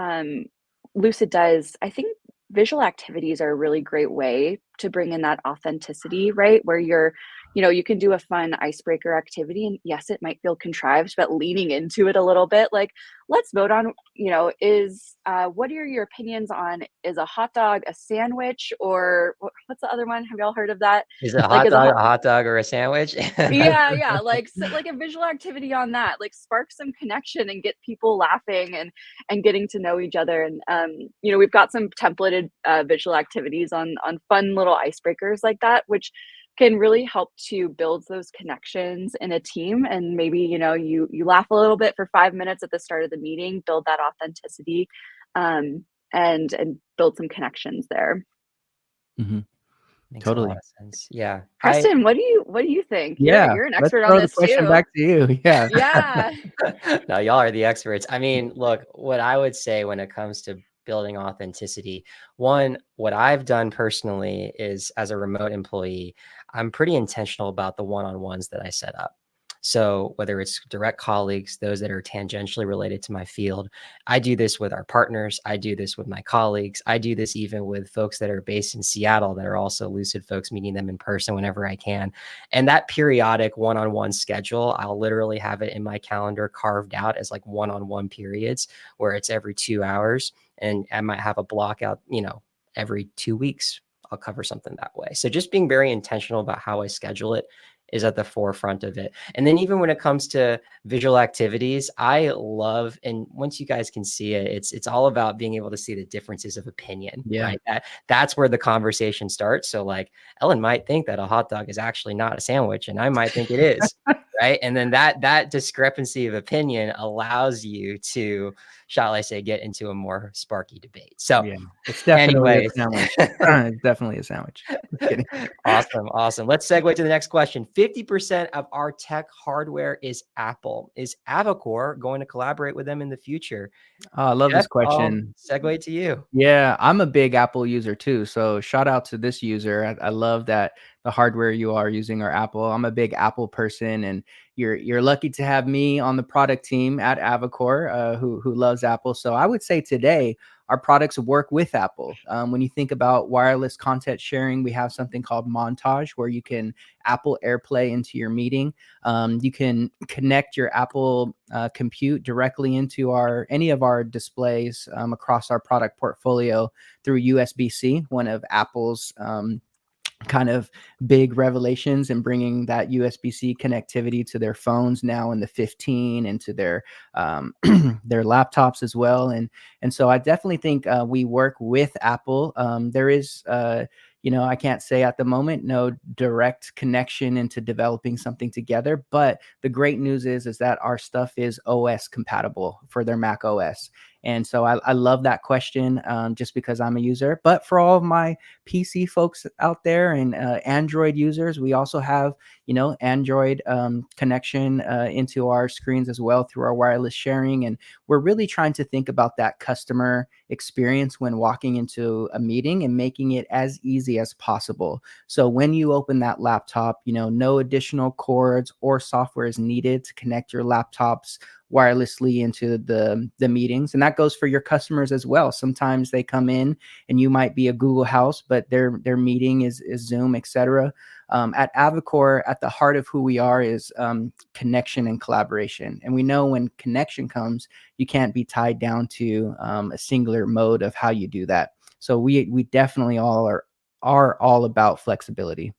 Speaker 2: Lucid does, I think visual activities are a really great way to bring in that authenticity, right? Where you're, you can do a fun icebreaker activity, and yes, it might feel contrived, but leaning into it a little bit, like, let's vote on, what are your opinions on, is a hot dog a sandwich, or what's the other one? Have y'all heard of that?
Speaker 1: Is it a
Speaker 2: Like,
Speaker 1: hot dog, a hot dog, or a sandwich?
Speaker 2: yeah, like, so, like a visual activity on that, like, spark some connection and get people laughing and getting to know each other. And we've got some templated visual activities on fun little icebreakers like that, which can really help to build those connections in a team. And maybe you laugh a little bit for 5 minutes at the start of the meeting, build that authenticity, and build some connections there.
Speaker 3: Mm-hmm.
Speaker 1: Makes
Speaker 3: Totally.
Speaker 1: a lot of sense. Yeah.
Speaker 2: Preston, what do you think?
Speaker 3: Yeah,
Speaker 2: You're an
Speaker 3: let's
Speaker 2: expert on
Speaker 3: throw the
Speaker 2: this
Speaker 3: question
Speaker 2: too.
Speaker 3: back to you. Yeah.
Speaker 2: Yeah.
Speaker 1: No, y'all are the experts. I mean, look, what I would say when it comes to building authenticity, one, what I've done personally is, as a remote employee, I'm pretty intentional about the one-on-ones that I set up. So whether it's direct colleagues, those that are tangentially related to my field, I do this with our partners. I do this with my colleagues. I do this even with folks that are based in Seattle that are also Lucid folks, meeting them in person whenever I can. And that periodic one-on-one schedule, I'll literally have it in my calendar carved out as like one-on-one periods where it's every 2 hours. And I might have a block out, every 2 weeks. I'll cover something that way. So just being very intentional about how I schedule it is at the forefront of it. And then even when it comes to visual activities, I love, and once you guys can see it, it's all about being able to see the differences of opinion, right? That's where the conversation starts. So like Ellen might think that a hot dog is actually not a sandwich, and I might think it is, right? And then that discrepancy of opinion allows you to, shall I say, get into a more sparky debate. So
Speaker 3: yeah, it's definitely
Speaker 1: anyways.
Speaker 3: a sandwich. It's definitely a sandwich. Just kidding.
Speaker 1: Awesome. Let's segue to the next question. 50% of our tech hardware is Apple. Is Avocor going to collaborate with them in the future?
Speaker 3: I love
Speaker 1: Jeff,
Speaker 3: this question.
Speaker 1: Segue to you.
Speaker 3: Yeah, I'm a big Apple user too. So shout out to this user. I love that the hardware you are using are Apple. I'm a big Apple person, and you're lucky to have me on the product team at Avocor, who loves Apple. So I would say today our products work with Apple. When you think about wireless content sharing, we have something called Montage, where you can Apple AirPlay into your meeting. You can connect your Apple compute directly into any of our displays across our product portfolio through USB-C, one of Apple's kind of big revelations in bringing that USB-C connectivity to their phones now in the 15 and to their their laptops as well. And so I definitely think we work with Apple. There is I can't say at the moment no direct connection into developing something together, but the great news is that our stuff is OS compatible for their Mac OS. And so I love that question just because I'm a user. But for all of my PC folks out there and Android users, we also have, Android connection into our screens as well through our wireless sharing. And we're really trying to think about that customer experience when walking into a meeting and making it as easy as possible. So when you open that laptop, no additional cords or software is needed to connect your laptops wirelessly into the meetings. And that goes for your customers as well. Sometimes they come in and you might be a Google House, but their meeting is Zoom, etc. At Avocor, at the heart of who we are is connection and collaboration. And we know when connection comes, you can't be tied down to a singular mode of how you do that. So we definitely all are all about flexibility.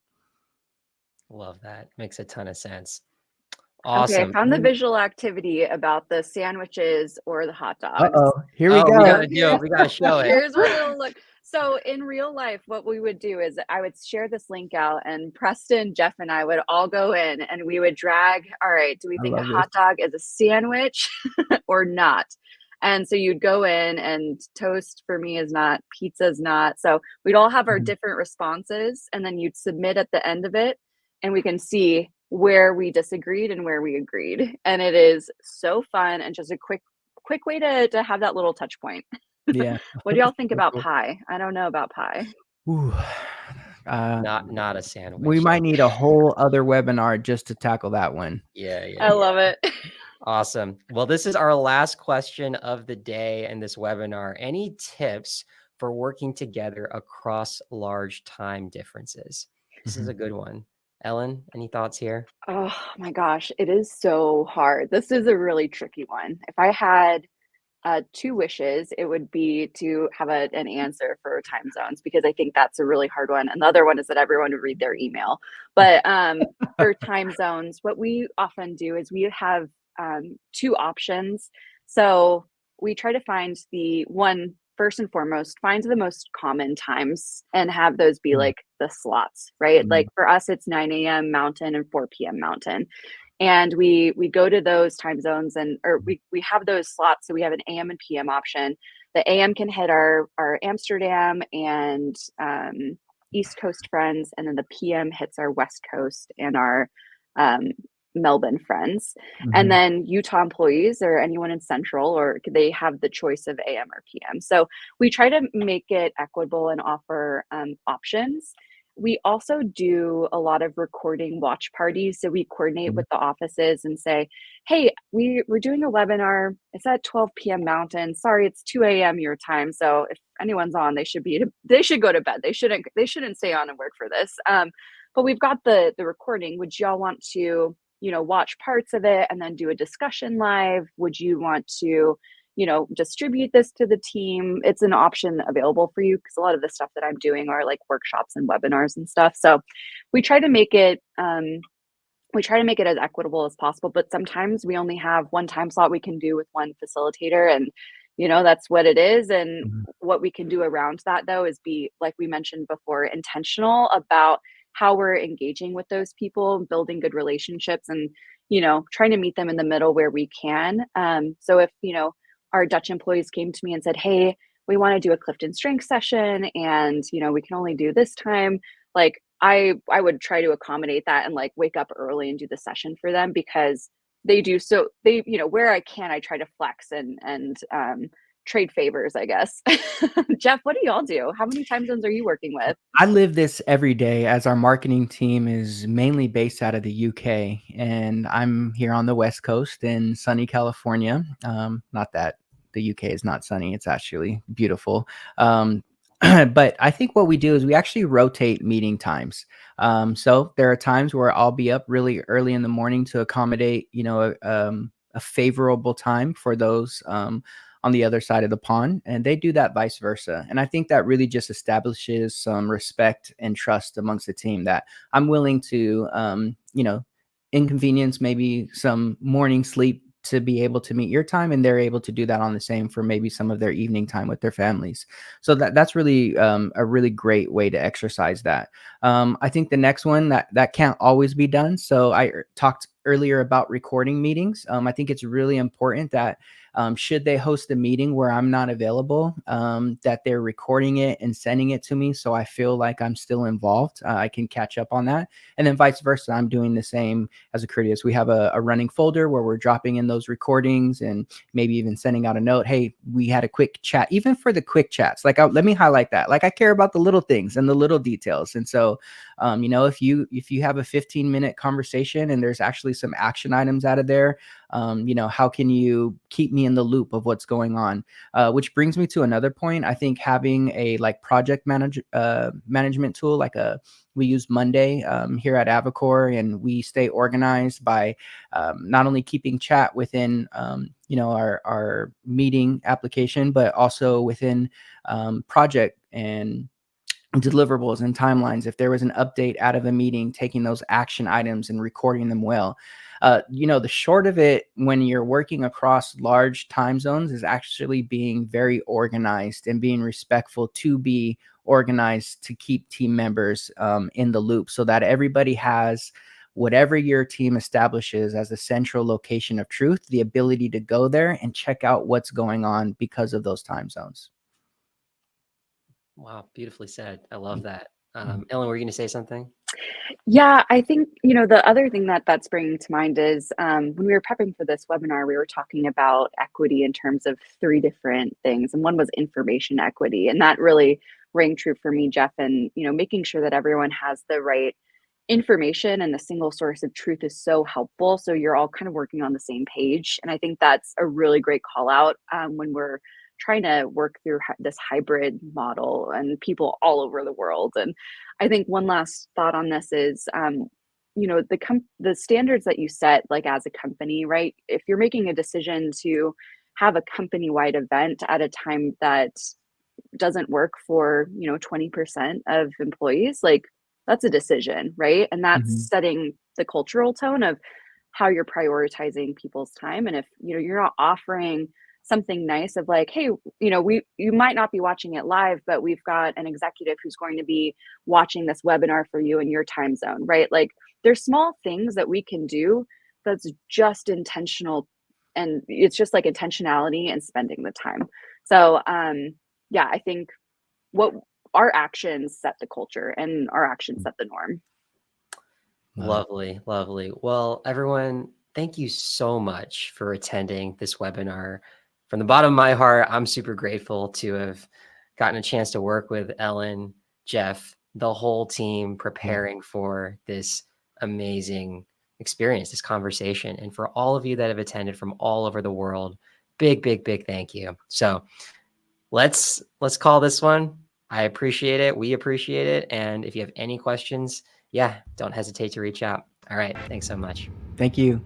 Speaker 1: Love that. Makes a ton of sense.
Speaker 2: Okay, I
Speaker 1: Awesome.
Speaker 2: found the visual activity about the sandwiches or the hot dogs.
Speaker 3: Uh-oh, here we go.
Speaker 1: We gotta do it. We gotta show it.
Speaker 2: Here's what it'll look. So in real life, what we would do is I would share this link out, and Preston, Jeff, and I would all go in and we would drag, all right, do we think a hot dog is a sandwich or not? And so you'd go in, and toast for me is not, pizza is not. So we'd all have our different responses, and then you'd submit at the end of it, and we can see where we disagreed and where we agreed. And it is so fun and just a quick way to have that little touch point.
Speaker 3: Yeah.
Speaker 2: What do y'all think about pie? I don't know about pie.
Speaker 3: Ooh.
Speaker 1: Not a sandwich.
Speaker 3: We might need a whole other webinar just to tackle that one.
Speaker 1: Yeah.
Speaker 2: I love it.
Speaker 1: Awesome. Well, this is our last question of the day in this webinar. Any tips for working together across large time differences? This is a good one. Ellen, any thoughts here?
Speaker 2: Oh my gosh, it is so hard. This is a really tricky one. If I had two wishes, it would be to have an answer for time zones, because I think that's a really hard one. And the other one is that everyone would read their email. But for time zones, what we often do is we have two options. So we try to find the one, first and foremost, find the most common times and have those be like the slots, right? Like for us, it's 9 a.m. Mountain and 4 p.m. Mountain. And we go to those time zones, and or we have those slots. So we have an AM and PM option. The AM can hit our Amsterdam and East Coast friends, and then the PM hits our West Coast and our um, Melbourne friends. And then Utah employees or anyone in Central, or they have the choice of AM or PM. So we try to make it equitable and offer options. We also do a lot of recording watch parties. So we coordinate with the offices and say, hey, we're doing a webinar. It's at 12 p.m. Mountain. Sorry, it's 2 a.m. your time. So if anyone's on, they should go to bed. They shouldn't stay on and work for this. But we've got the recording. Would y'all want to, watch parts of it and then do a discussion live? Would you want to distribute this to the team? It's an option available for you, because a lot of the stuff that I'm doing are like workshops and webinars and stuff. So we try to make it as equitable as possible, but sometimes we only have one time slot we can do with one facilitator, and that's what it is. And what we can do around that, though, is be, like we mentioned before, intentional about how we're engaging with those people, building good relationships, and trying to meet them in the middle where we can. So if our Dutch employees came to me and said, hey, we want to do a Clifton strength session, and we can only do this time, like I would try to accommodate that and like wake up early and do the session for them, because they do. So they, where I can, I try to flex and trade favors, I guess. Jeff, what do y'all do? How many time zones are you working with?
Speaker 3: I live this every day, as our marketing team is mainly based out of the UK, and I'm here on the West Coast in sunny California. Not that the UK is not sunny, it's actually beautiful. But I think what we do is we actually rotate meeting times. So there are times where I'll be up really early in the morning to accommodate, a favorable time for those on the other side of the pond, and they do that vice versa. And I think that really just establishes some respect and trust amongst the team, that I'm willing to, inconvenience maybe some morning sleep to be able to meet your time, and they're able to do that on the same for maybe some of their evening time with their families. So that's really a really great way to exercise that. I think the next one that can't always be done. So I talked earlier about recording meetings. I think it's really important that should they host a meeting where I'm not available, that they're recording it and sending it to me, so I feel like I'm still involved. I can catch up on that. And then vice versa, I'm doing the same as a courteous. We have a running folder where we're dropping in those recordings, and maybe even sending out a note, hey, we had a quick chat. Even for the quick chats, like let me highlight that. Like I care about the little things and the little details. And so, if you have a 15-minute conversation and there's actually some action items out of there, how can you keep me in the loop of what's going on? Which brings me to another point. I think having a like project management tool, we use Monday here at Avocor, and we stay organized by not only keeping chat within our meeting application, but also within project and deliverables and timelines. If there was an update out of a meeting, taking those action items and recording them well. The short of it, when you're working across large time zones, is actually being very organized and being respectful to be organized, to keep team members in the loop, so that everybody has whatever your team establishes as a central location of truth, the ability to go there and check out what's going on because of those time zones.
Speaker 1: Wow, beautifully said. I love that. Ellen, were you going to say something?
Speaker 2: Yeah, I think, the other thing that's bringing to mind is when we were prepping for this webinar, we were talking about equity in terms of three different things. And one was information equity. And that really rang true for me, Jeff. And, making sure that everyone has the right information and the single source of truth is so helpful. So you're all kind of working on the same page. And I think that's a really great call out when we're trying to work through this hybrid model and people all over the world. And I think one last thought on this is, you know, the standards that you set, like as a company, right? If you're making a decision to have a company-wide event at a time that doesn't work for, you know, 20% of employees, like that's a decision, right? And that's setting the cultural tone of how you're prioritizing people's time. And if, you know, you're not offering something nice of like, hey, you know, you might not be watching it live, but we've got an executive who's going to be watching this webinar for you in your time zone, right? Like there's small things that we can do that's just intentional, and it's just like intentionality and spending the time. So yeah, I think what our actions set the culture and our actions set the norm.
Speaker 1: Lovely, lovely. Well, everyone, thank you so much for attending this webinar. From the bottom of my heart, I'm super grateful to have gotten a chance to work with Ellen, Jeff, the whole team preparing for this amazing experience, this conversation. And for all of you that have attended from all over the world, big, big, big thank you. So let's call this one. I appreciate it. We appreciate it. And if you have any questions, yeah, don't hesitate to reach out. All right. Thanks so much.
Speaker 3: Thank you.